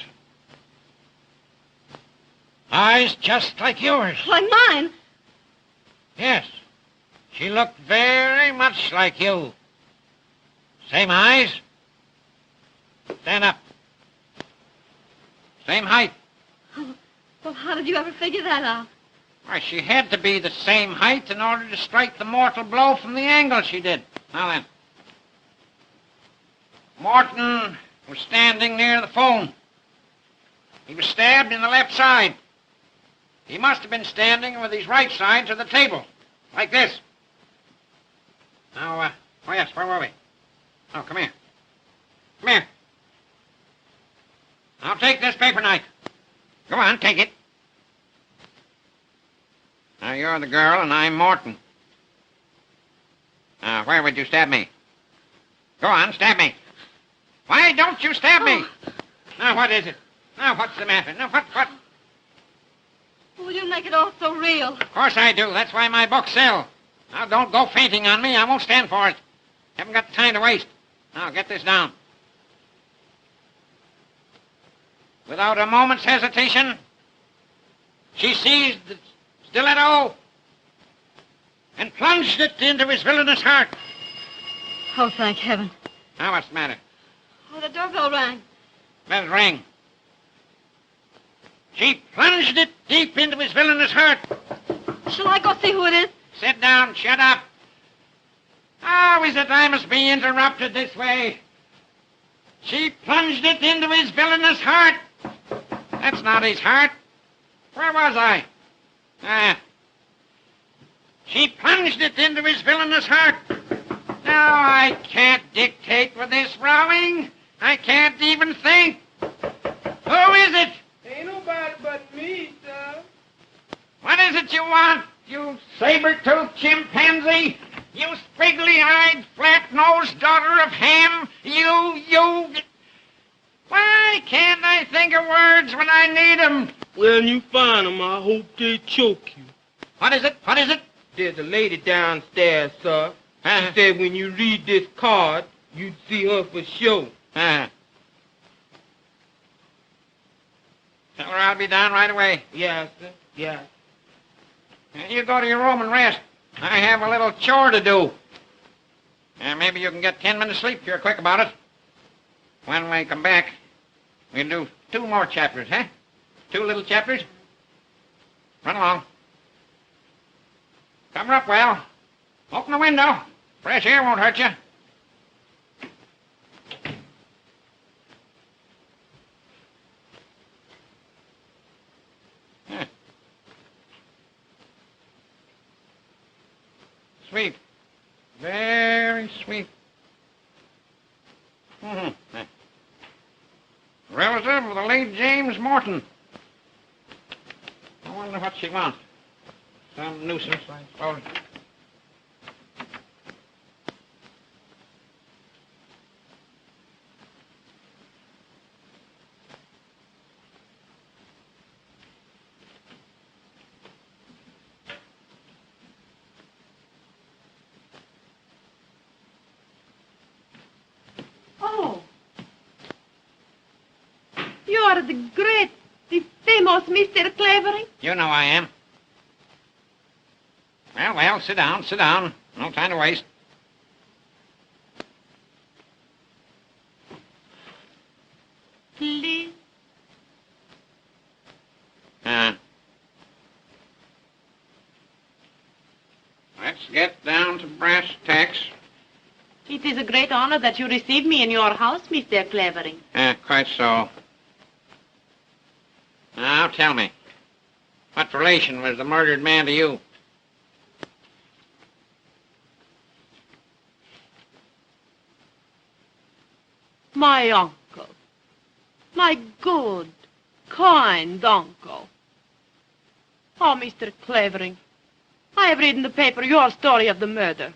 Speaker 1: Eyes just like yours.
Speaker 4: Like mine?
Speaker 1: Yes. She looked very much like you. Same eyes. Stand up. Same height.
Speaker 4: Well, how did you ever figure that out?
Speaker 1: Why, she had to be the same height in order to strike the mortal blow from the angle she did. Now then. Morton was standing near the phone. He was stabbed in the left side. He must have been standing with his right side to the table, like this. Now, oh yes, where were we? Oh, come here. Come here. Now take this paper knife. Go on, take it. Now, you're the girl and I'm Morton. Now, where would you stab me? Go on, stab me. Why don't you stab me? Now, what is it? Now, what's the matter? Now, what?
Speaker 4: Well, you make it all so real.
Speaker 1: Of course I do. That's why my books sell. Now, don't go fainting on me. I won't stand for it. Haven't got time to waste. Now, get this down. Without a moment's hesitation, she seized the stiletto and plunged it into his villainous heart.
Speaker 4: Oh, thank heaven.
Speaker 1: Now, what's the matter?
Speaker 4: Oh, the doorbell rang.
Speaker 1: Let it ring. She plunged it deep into his villainous heart.
Speaker 4: Shall I go see who it is?
Speaker 1: Sit down. Shut up. How is it I must be interrupted this way? She plunged it into his villainous heart. That's not his heart. Where was I? She plunged it into his villainous heart. Now I can't dictate with this rowing. I can't even think. Who is it?
Speaker 11: Ain't nobody but me, sir.
Speaker 1: What is it you want, you saber-toothed chimpanzee? You squiggly-eyed, flat-nosed daughter of Ham? You... Why can't I think of words when I need 'em?
Speaker 11: When you find 'em, I hope they choke you.
Speaker 1: What is it? What is it?
Speaker 11: There's a lady downstairs, sir. She said when you read this card, you'd see her for sure.
Speaker 1: Tell her I'll be down right away.
Speaker 11: Yes, sir. Yes.
Speaker 1: You go to your room and rest. I have a little chore to do. Maybe you can get 10 minutes sleep if you're quick about it. When we come back, we'll do 2 more chapters, huh? 2 little chapters. Run along. Cover up well. Open the window. Fresh air won't hurt you. Sweet. Very sweet. Relative of the late James Morton. I wonder what she wants. Some nuisance, I suppose.
Speaker 4: Oh. You are the great, the famous Mr. Clavering?
Speaker 1: You know I am. Well, sit down, sit down. No time to waste.
Speaker 4: Please.
Speaker 1: Let's get down to brass tacks.
Speaker 2: It is a great honor that you receive me in your house, Mr. Clavering.
Speaker 1: Quite so. Now, tell me, what relation was the murdered man to you?
Speaker 2: My uncle. My good, kind uncle.
Speaker 12: Oh, Mr. Clavering, I have read in the paper your story of the murder.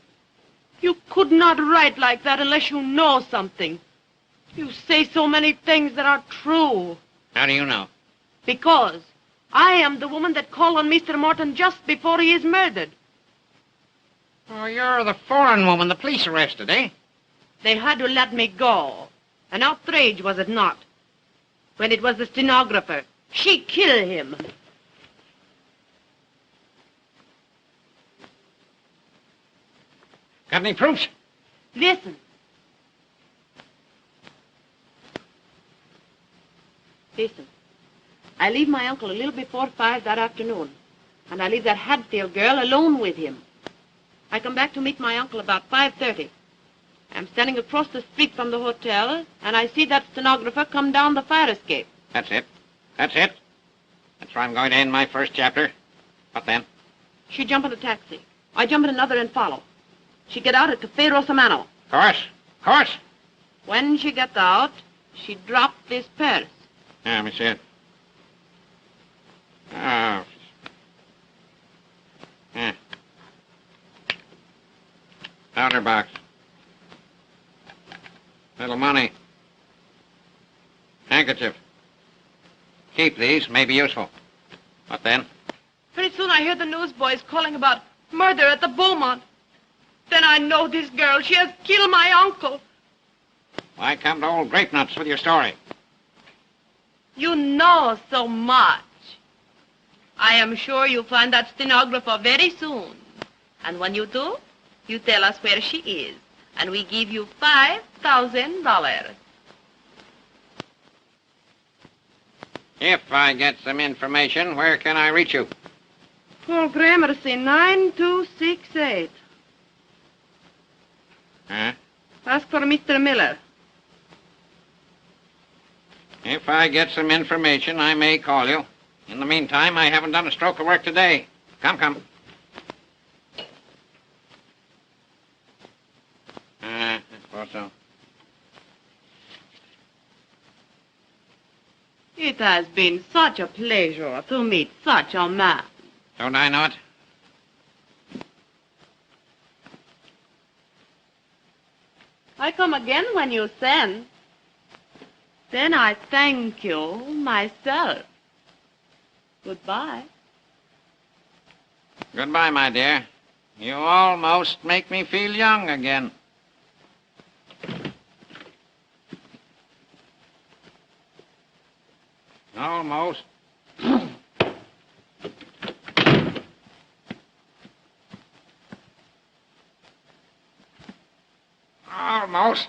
Speaker 12: You could not write like that unless you know something. You say so many things that are true.
Speaker 1: How do you know?
Speaker 12: Because I am the woman that called on Mr. Morton just before he is murdered.
Speaker 1: Oh, you're the foreign woman the police arrested, eh?
Speaker 12: They had to let me go. An outrage, was it not? When it was the stenographer. She killed him.
Speaker 1: Got any proofs?
Speaker 12: Listen. Listen. I leave my uncle a little before 5 that afternoon, and I leave that Hadfield girl alone with him. I come back to meet my uncle about 5:30. I'm standing across the street from the hotel, and I see that stenographer come down the fire escape.
Speaker 1: That's it. That's it. That's where I'm going to end my first chapter. What then?
Speaker 12: She jump in a taxi. I jump in another and follow. She get out at Cafe Rosamano.
Speaker 1: Course. Course.
Speaker 12: When she gets out, she dropped this purse.
Speaker 1: Yeah, let me see it. Oh. Yeah. Powder box. Little money. Handkerchief. Keep these. May be useful. What then?
Speaker 12: Pretty soon I hear the newsboys calling about murder at the Beaumont. Then I know this girl. She has killed my uncle.
Speaker 1: Why come to old grape nuts with your story?
Speaker 12: You know so much. I am sure you'll find that stenographer very soon. And when you do, you tell us where she is. And we give you $5,000.
Speaker 1: If I get some information, where can I reach you?
Speaker 12: Paul Gramercy, 9268.
Speaker 1: Huh?
Speaker 12: Ask for Mr. Miller.
Speaker 1: If I get some information, I may call you. In the meantime, I haven't done a stroke of work today. Come. I suppose so.
Speaker 12: It has been such a pleasure to meet such a man.
Speaker 1: Don't I know it?
Speaker 12: I come again when you send. Then I thank you myself. Goodbye.
Speaker 1: Goodbye, my dear. You almost make me feel young again. Almost. Almost.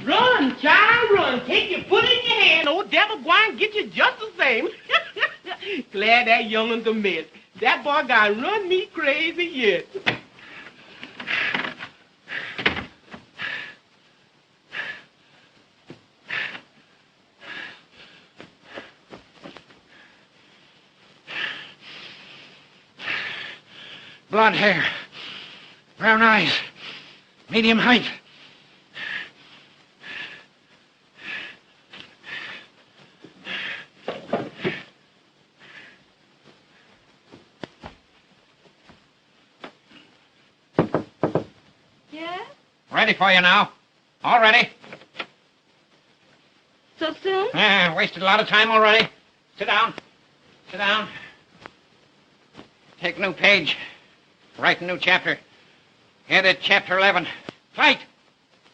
Speaker 11: Run, child, run. Take your foot in your hand. Old devil gwine get you just the same. Glad that young'un's a mess. That boy got run me crazy yet.
Speaker 1: Blonde hair. Brown eyes. Medium height. Ready for you now. All ready.
Speaker 12: So soon?
Speaker 1: Wasted a lot of time already. Sit down. Sit down. Take a new page. Write a new chapter. Edit chapter 11. Fight.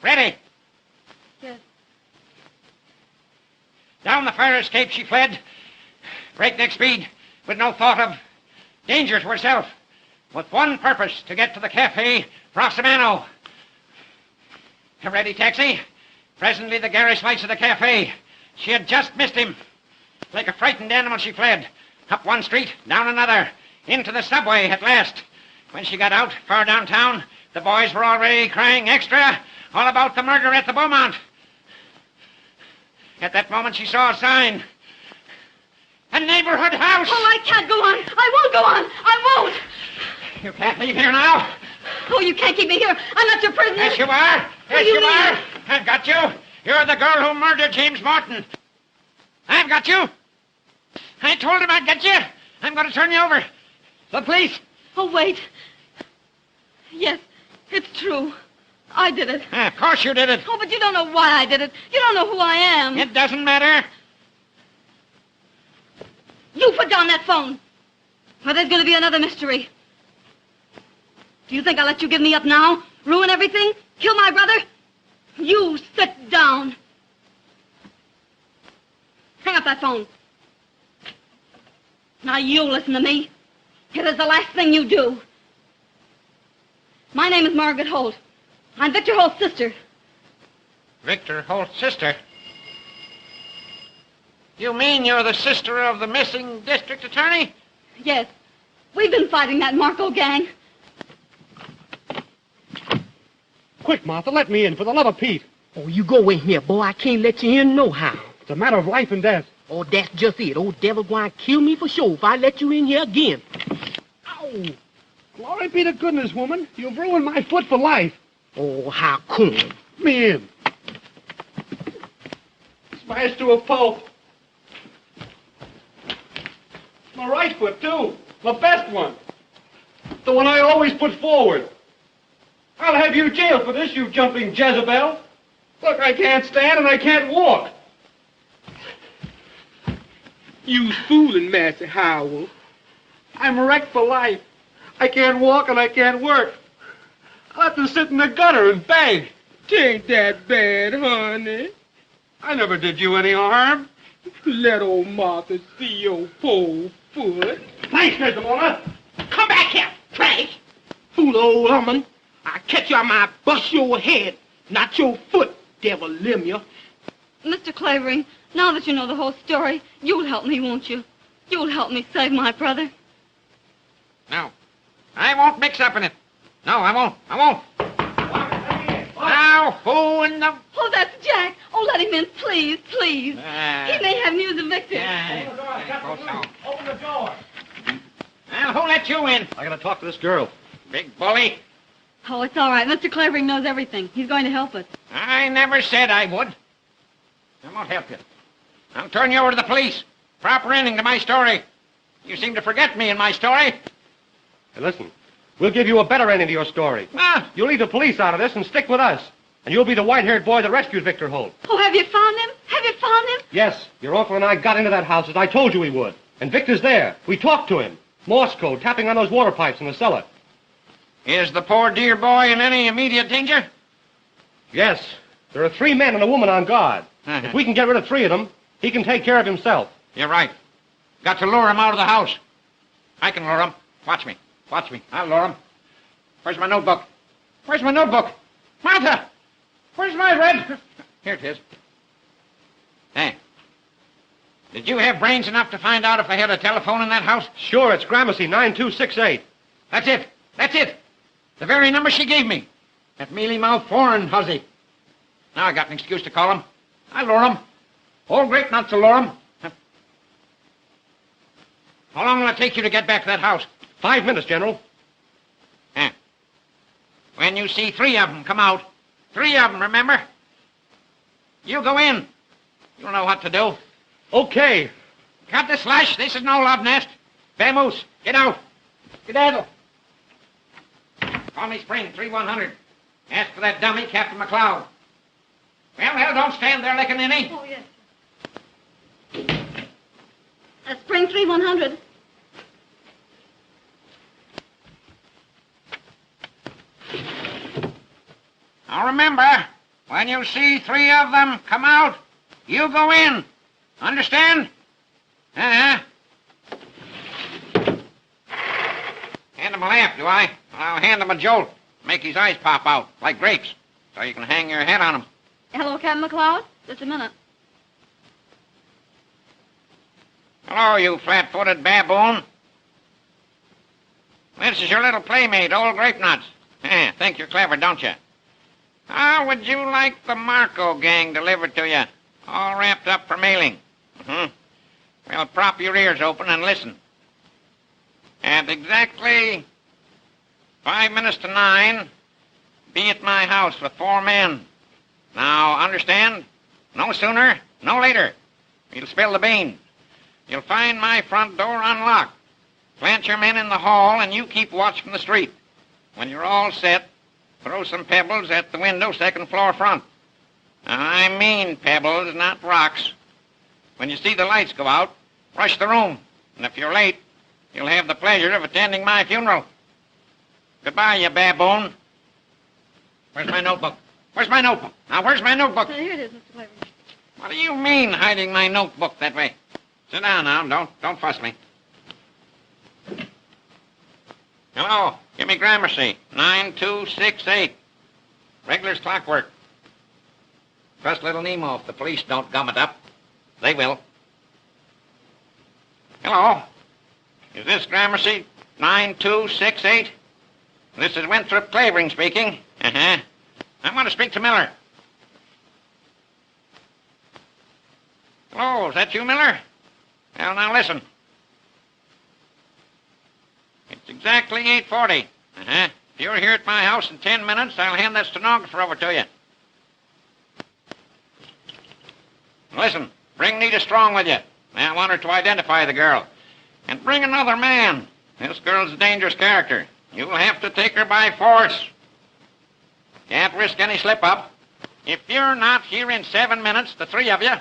Speaker 1: Ready.
Speaker 12: Yes.
Speaker 1: Down the fire escape she fled. Breakneck speed, with no thought of danger to herself. With one purpose, to get to the Cafe Rosamano. A ready taxi. Presently the garish lights of the cafe. She had just missed him. Like a frightened animal she fled. Up one street, down another, into the subway at last. When she got out, far downtown, the boys were already crying extra all about the murder at the Beaumont. At that moment, she saw a sign. A neighborhood house.
Speaker 4: Oh, I can't go on. I won't go on. I won't.
Speaker 1: You can't leave here now.
Speaker 4: Oh, you can't keep me here. I'm not your prisoner.
Speaker 1: Yes, you are. Yes, you are. I've got you. You're the girl who murdered James Morton. I've got you. I told him I'd get you. I'm going to turn you over. The police.
Speaker 4: Oh, wait. Yes, it's true. I did it.
Speaker 1: Of course you did it.
Speaker 4: Oh, but you don't know why I did it. You don't know who I am.
Speaker 1: It doesn't matter.
Speaker 4: You put down that phone. Or there's going to be another mystery. Do you think I'll let you give me up now? Ruin everything? Kill my brother? You sit down. Hang up that phone. Now you listen to me. It is the last thing you do. My name is Margaret Holt. I'm Victor Holt's sister.
Speaker 1: Victor Holt's sister? You mean you're the sister of the missing district attorney?
Speaker 4: Yes. We've been fighting that Marko gang.
Speaker 7: Quick, Martha, let me in, for the love of Pete.
Speaker 11: Oh, you go in here, boy. I can't let you in no how.
Speaker 7: It's a matter of life and death.
Speaker 11: Oh, that's just it. Old devil going to kill me for sure if I let you in here again.
Speaker 7: Ow! Glory be to goodness, woman. You've ruined my foot for life.
Speaker 11: Oh, how come?
Speaker 7: Me in. Smashed to a pulp. My right foot, too. The best one. The one I always put forward. I'll have you jailed for this, you jumping Jezebel. Look, I can't stand and I can't walk.
Speaker 11: You's fooling, Master Howell.
Speaker 7: I'm wrecked for life. I can't walk and I can't work. I'll have to sit in the gutter and beg.
Speaker 11: Tain't that bad, honey.
Speaker 7: I never did you any harm.
Speaker 11: Let old Martha see your poor foot.
Speaker 7: Thanks, Mr. Mona.
Speaker 11: Come back here, Frank. Fool old woman. I'll catch you, I might bust your head, not your foot, devil limb you.
Speaker 4: Mr. Clavering, now that you know the whole story, you'll help me, won't you? You'll help me save my brother.
Speaker 1: No. I won't mix up in it. No, I won't. I won't. Now, who in the...
Speaker 4: Oh, that's Jack. Oh, let him in, please, please. He may have news of Victor.
Speaker 1: Open the door. Well, who let you in?
Speaker 7: I gotta talk to this girl.
Speaker 1: Big bully.
Speaker 4: Oh, it's all right. Mr. Clavering knows everything. He's going to help us.
Speaker 1: I never said I would. I won't help you. I'll turn you over to the police. Proper ending to my story. You seem to forget me in my story.
Speaker 7: Hey, listen. We'll give you a better ending to your story.
Speaker 1: Ah.
Speaker 7: You'll leave the police out of this and stick with us. And you'll be the white-haired boy that rescued Victor Holt.
Speaker 4: Oh, have you found him? Have you found him?
Speaker 7: Yes, your uncle and I got into that house as I told you we would. And Victor's there. We talked to him. Morse code, tapping on those water pipes in the cellar.
Speaker 1: Is the poor dear boy in any immediate danger?
Speaker 7: Yes. There are 3 men and a woman on guard. If we can get rid of 3 of them, he can take care of himself.
Speaker 1: You're right. Got to lure him out of the house. I can lure him. Watch me. Watch me. I'll lure him. Where's my notebook? Where's my notebook? Martha! Where's my red... Here it is. Hey. Did you have brains enough to find out if I had a telephone in that house?
Speaker 7: Sure, it's Gramercy 9268.
Speaker 1: That's it. That's it. The very number she gave me. That mealy-mouthed foreign hussy. Now I got an excuse to call him. I'll lure him. All great not to lure him. How long will it take you to get back to that house?
Speaker 7: 5 minutes, General.
Speaker 1: When you see 3 of them come out, 3 of them, remember? You go in. You'll know what to do.
Speaker 7: Okay.
Speaker 1: Cut the slush. This is no love nest. Vamoose, get out. Skedaddle. Call me Spring, 3100. Ask for that dummy, Captain McLeod. Well, don't stand there licking any.
Speaker 4: Oh, yes. Spring 3100.
Speaker 1: Now remember, when you see 3 of them come out, you go in. Understand? Hand him a lamp, do I? I'll hand him a jolt. Make his eyes pop out, like grapes, so you can hang your head on him.
Speaker 4: Hello, Captain McLeod. Just a minute.
Speaker 1: Hello, you flat-footed baboon. This is your little playmate, old Grape Nuts. Think you're clever, don't you? How would you like the Marko gang delivered to you, all wrapped up for mailing? Well, prop your ears open and listen. At exactly 5 minutes to 9, be at my house with 4 men. Now, understand? No sooner, no later. You'll spill the beans. You'll find my front door unlocked. Plant your men in the hall, and you keep watch from the street. When you're all set, throw some pebbles at the window, 2nd floor front. I mean pebbles, not rocks. When you see the lights go out, rush the room. And if you're late, you'll have the pleasure of attending my funeral. Goodbye, you baboon. Where's my notebook? Where's my notebook? Now, where's my notebook?
Speaker 4: Here it is, Mr. Clavering.
Speaker 1: What do you mean, hiding my notebook that way? Sit down now. Don't fuss me. Hello. Give me Gramercy. 9268. Regular's clockwork. Trust little Nemo if the police don't gum it up. They will. Hello. Is this Gramercy 9268? This is Winthrop Clavering speaking. I want to speak to Miller. Hello, is that you, Miller? Well, now listen. It's exactly 8:40. If you're here at my house in 10 minutes, I'll hand that stenographer over to you. Listen, bring Nita Strong with you. I want her to identify the girl. And bring another man. This girl's a dangerous character. You'll have to take her by force. Can't risk any slip-up. If you're not here in 7 minutes, the 3 of you,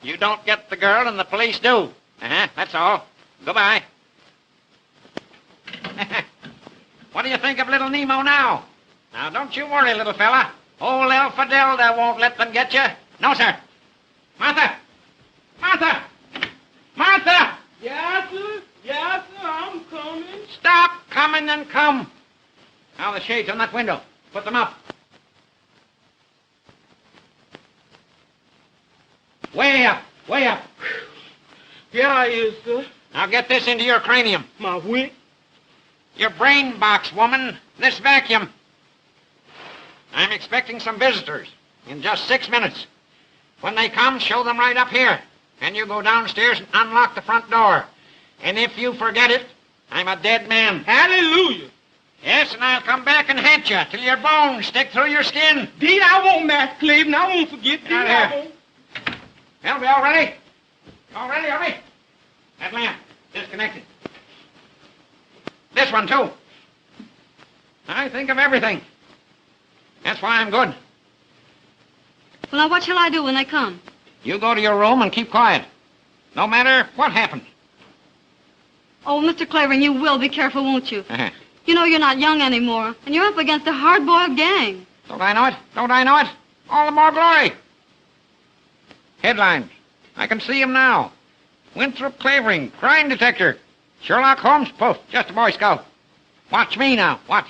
Speaker 1: you don't get the girl and the police do. That's all. Goodbye. What do you think of little Nemo now? Now, don't you worry, little fella. Old El Fidelda won't let them get you. No, sir. Martha! Martha! Martha!
Speaker 11: Yes, sir. Yes, sir. I'm coming.
Speaker 1: Stop coming and come. Now, the shades on that window. Put them up. Way up. Way up.
Speaker 11: Here I is, sir.
Speaker 1: Now, get this into your cranium.
Speaker 11: My wit.
Speaker 1: Your brain box, woman. This vacuum. I'm expecting some visitors in just 6 minutes. When they come, show them right up here. And you go downstairs and unlock the front door. And if you forget it, I'm a dead man.
Speaker 11: Hallelujah.
Speaker 1: Yes, and I'll come back and haunt you till your bones stick through your skin.
Speaker 11: Deed, I won't, Master Clavering. I won't forget. Deed,
Speaker 1: Out
Speaker 11: I
Speaker 1: here.
Speaker 11: won't.
Speaker 1: Well, we all ready? All ready, are we? That lamp, disconnected. This one, too. I think of everything. That's why I'm good.
Speaker 4: Well, now, what shall I do when they come?
Speaker 1: You go to your room and keep quiet. No matter what happens.
Speaker 4: Oh, Mr. Clavering, you will be careful, won't you? You know you're not young anymore, and you're up against a hard-boiled gang.
Speaker 1: Don't I know it? Don't I know it? All the more glory. Headlines. I can see him now. Winthrop Clavering, crime detector. Sherlock Holmes, poof, just a Boy Scout. Watch me now, watch.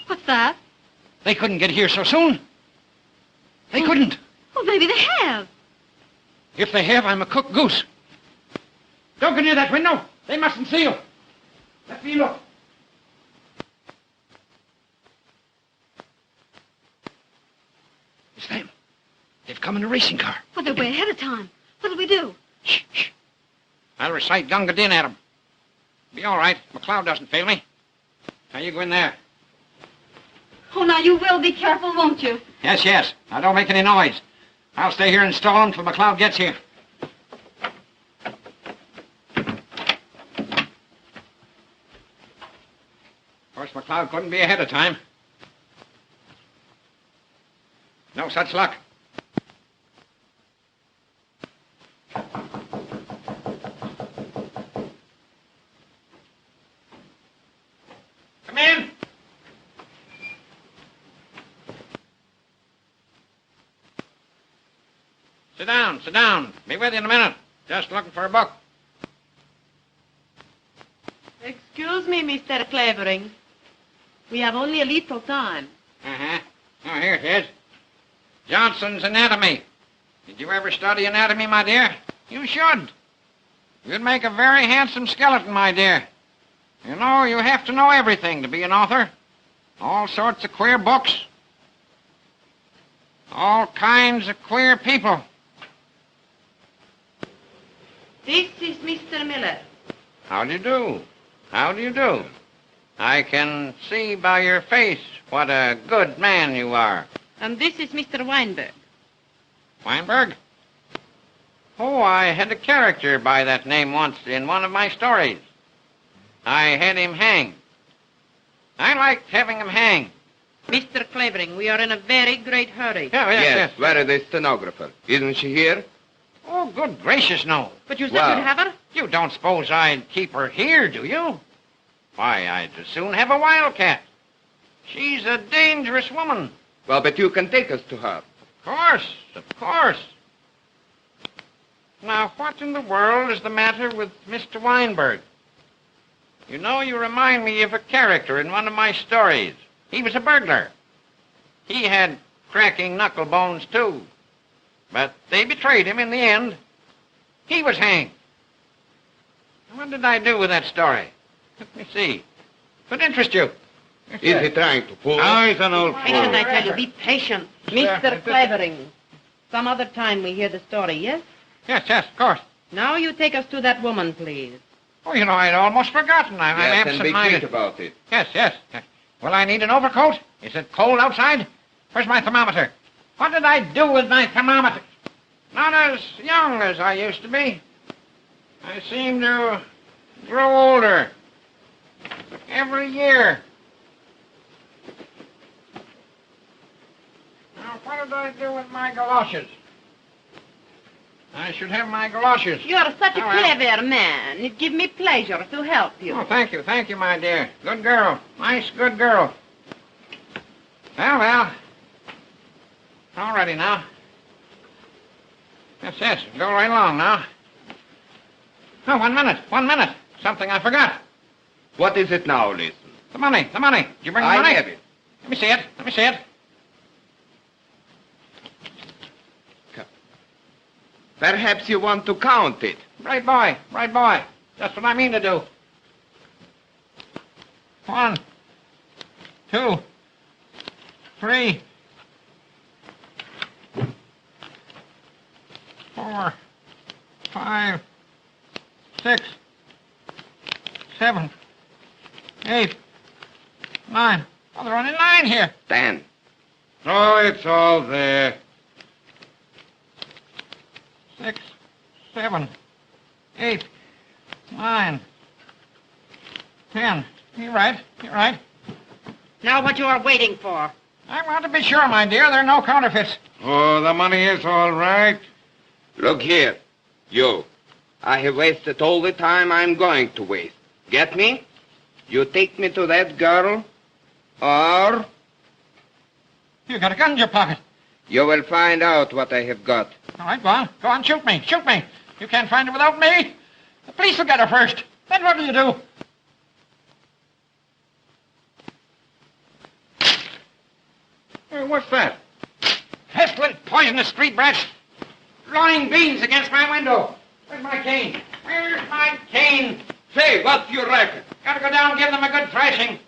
Speaker 4: What's that?
Speaker 1: They couldn't get here so soon. They couldn't.
Speaker 4: Well, maybe they have.
Speaker 1: If they have, I'm a cooked goose. Don't go near that window. They mustn't see you. Let me look. It's them. They've come in a racing car.
Speaker 4: Well, they're way ahead of time. What'll we do?
Speaker 1: Shh, shh. I'll recite Gunga Din at them. Be all right. McLeod doesn't fail me. Now, you go in there.
Speaker 4: Oh, now, you will be careful, won't you?
Speaker 1: Yes, yes. Now, don't make any noise. I'll stay here and stall him till McLeod gets here. Of course, McLeod couldn't be ahead of time. No such luck. Come in. Sit down, sit down. Be with you in a minute. Just looking for a book.
Speaker 12: Excuse me, Mr. Clavering. We have only a little time.
Speaker 1: Uh-huh. Oh, here it is. Johnson's Anatomy. Did you ever study anatomy, my dear? You should. You'd make a very handsome skeleton, my dear. You know, you have to know everything to be an author. All sorts of queer books. All kinds of queer people.
Speaker 12: This is Mr. Miller.
Speaker 1: How do you do? How do you do? I can see by your face what a good man you are.
Speaker 12: And this is Mr. Weinberg.
Speaker 1: Weinberg? Oh, I had a character by that name once in one of my stories. I had him hanged. I liked having him hanged.
Speaker 12: Mr. Clavering, we are in a very great hurry.
Speaker 1: Yes.
Speaker 9: Where is the stenographer? Isn't she here?
Speaker 1: Oh, good gracious, no.
Speaker 12: But you said
Speaker 9: Well.
Speaker 12: you'd have her?
Speaker 1: You don't suppose I'd keep her here, do you? Why, I'd as soon have a wildcat. She's a dangerous woman.
Speaker 9: Well, but you can take us to her.
Speaker 1: Of course. Now, what in the world is the matter with Mr. Weinberg? You know, you remind me of a character in one of my stories. He was a burglar. He had cracking knuckle bones, too. But they betrayed him in the end. He was hanged. What did I do with that story? Let me see. Could interest you.
Speaker 9: Is he trying to fool?
Speaker 3: Oh, he's an old
Speaker 12: Patient,
Speaker 3: fool.
Speaker 12: I tell you. Be patient.
Speaker 1: Sure.
Speaker 12: Mr. Clavering. Some other time we hear the story, yes?
Speaker 1: Yes, of course.
Speaker 12: Now you take us to that woman, please.
Speaker 1: Oh, you know, I'd almost forgotten. I'm
Speaker 9: Yes, and be
Speaker 1: absent-minded.
Speaker 9: quick about it.
Speaker 1: Yes. Will I need an overcoat? Is it cold outside? Where's my thermometer? What did I do with my thermometer? Not as young as I used to be. I seem to grow older every year. Now, what did I do with my galoshes? I should have my galoshes.
Speaker 12: You are such a
Speaker 1: Oh, well.
Speaker 12: clever man. It gives me pleasure to help you.
Speaker 1: Oh, thank you, my dear. Good girl. Nice, good girl. Well. All ready now. Yes. Go right along now. Oh, 1 minute. Something I forgot.
Speaker 9: What is it now, listen?
Speaker 1: The money. Did you bring the
Speaker 9: I
Speaker 1: money?
Speaker 9: have it.
Speaker 1: Let me see it.
Speaker 9: Perhaps you want to count it.
Speaker 1: Right boy. That's what I mean to do. 1, 2, 3, 4, 5, 6, 7, 8, 9. Oh, there are only 9 here.
Speaker 9: 10.
Speaker 3: Oh, it's all there.
Speaker 1: 6, 7, 8, 9, 10. You're right.
Speaker 12: Now what you are waiting for?
Speaker 1: I want to be sure, my dear, there are no counterfeits.
Speaker 3: Oh, the money is all right.
Speaker 9: Look here, you. I have wasted all the time I'm going to waste. Get me? You take me to that girl, or
Speaker 1: You got a gun in your pocket.
Speaker 9: you will find out what I have got.
Speaker 1: All right, go on, shoot me. You can't find her without me. The police will get her first. Then what do you do?
Speaker 3: Hey, what's that?
Speaker 1: Pestilent, poisonous street brats. Blowing beans against my window. Where's my cane?
Speaker 9: Say, what's your racket?
Speaker 1: Gotta go down and give them a good thrashing.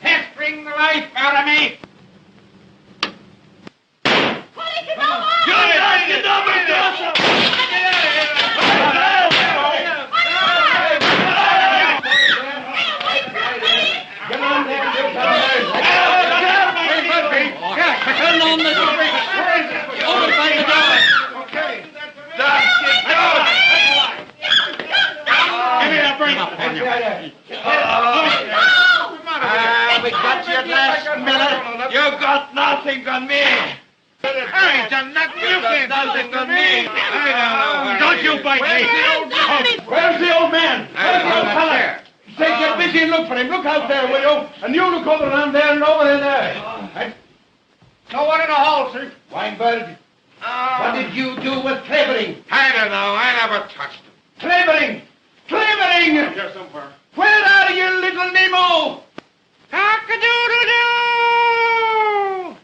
Speaker 1: Pestering the life out of me.
Speaker 9: We got you at last, Miller. You got nothing on me.
Speaker 3: I ain't done nothing. You can't do
Speaker 9: Nothing
Speaker 3: this to
Speaker 9: on
Speaker 3: me.
Speaker 9: me.
Speaker 3: Don't you bite me. Where's the old man? Where's the old fella? Say, get busy and look for him. Look out there, will you? And you look over around there and over there.
Speaker 1: No one in the hall, sir.
Speaker 3: Weinberg, what did you do with Clavering?
Speaker 10: I don't know. I never touched him.
Speaker 3: Clavering!
Speaker 10: Here somewhere.
Speaker 3: Where are you, little Nemo?
Speaker 1: Cock-a-doodle-doo!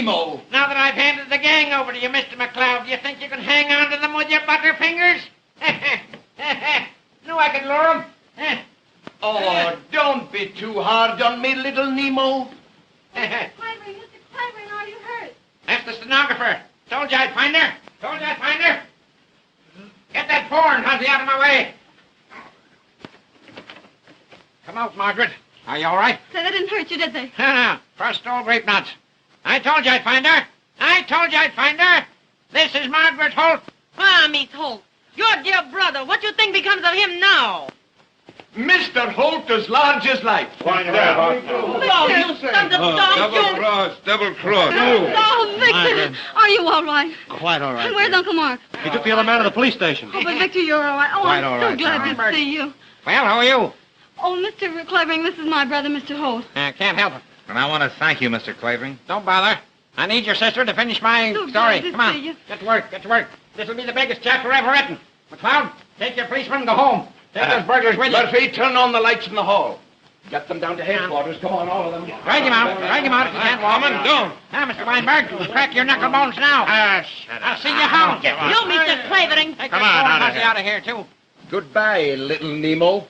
Speaker 6: Nemo.
Speaker 1: Now that I've handed the gang over to you, Mr. McLeod, do you think you can hang on to them with your butterfingers? No, I can lure them.
Speaker 6: Oh, don't be too hard on me, little Nemo.
Speaker 4: Mr. Clavering, are you hurt?
Speaker 1: That's the stenographer. Told you I'd find her. Told you I'd find her. Get that porn, Hunty, out of my way. Come out, Margaret. Are you all right?
Speaker 4: Say, they didn't hurt you, did they?
Speaker 1: No, crushed old grape nuts. I told you I'd find her. I told you I'd find her. This is Margaret Holt.
Speaker 12: Ah, Miss Holt, your dear brother, what you think becomes of him now?
Speaker 3: Mr. Holt as large as life.
Speaker 10: Why, there.
Speaker 12: Oh, you sons of dogs,
Speaker 10: Double cross.
Speaker 4: Oh, Victor, are you all right?
Speaker 7: Quite all right.
Speaker 4: And where's Uncle Mark?
Speaker 7: He took the other man to the police station.
Speaker 4: Oh, but Victor, you're all right. Oh,
Speaker 7: Quite
Speaker 4: I'm
Speaker 7: all
Speaker 4: so
Speaker 7: right,
Speaker 4: glad
Speaker 1: Sarah.
Speaker 4: to see you.
Speaker 1: Well, who are you?
Speaker 4: Oh, Mr. Clavering, this is my brother, Mr. Holt.
Speaker 1: Can't help it.
Speaker 13: And I want to thank you, Mr. Clavering.
Speaker 1: Don't bother. I need your sister to finish my
Speaker 4: So
Speaker 1: story.
Speaker 4: glad to
Speaker 1: Come on.
Speaker 4: see you.
Speaker 1: Get to work. Get to work. This'll be the biggest chapter ever written. McLeod, take your policeman and go home. Take those burglars with you.
Speaker 3: Murphy, turn on the lights in the hall. Get them down to headquarters. Come on, all of them.
Speaker 1: Drag him out. Drag him out if you can't, Woman. Don't. Now, Mr. Weinberg, crack your knuckle bones now.
Speaker 13: Shut
Speaker 1: I'll see you hound.
Speaker 12: You, Mr. Clavering.
Speaker 1: Take
Speaker 13: Come
Speaker 1: that
Speaker 13: on,
Speaker 1: poor
Speaker 13: out of
Speaker 1: hussy
Speaker 13: here.
Speaker 1: out of here, too.
Speaker 3: Goodbye, little Nemo.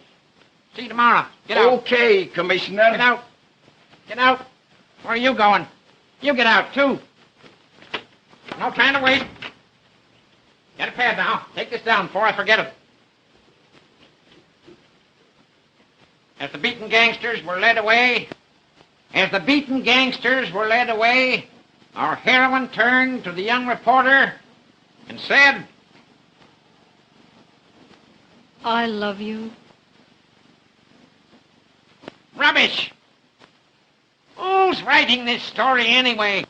Speaker 1: See you tomorrow. Get out.
Speaker 3: Okay, Commissioner.
Speaker 1: Get out. Get out. Where are you going? You get out, too. No time to wait. Get a pad now. Take this down before I forget it. As the beaten gangsters were led away, our heroine turned to the young reporter and said,
Speaker 4: I love you.
Speaker 1: Rubbish! Who's writing this story anyway?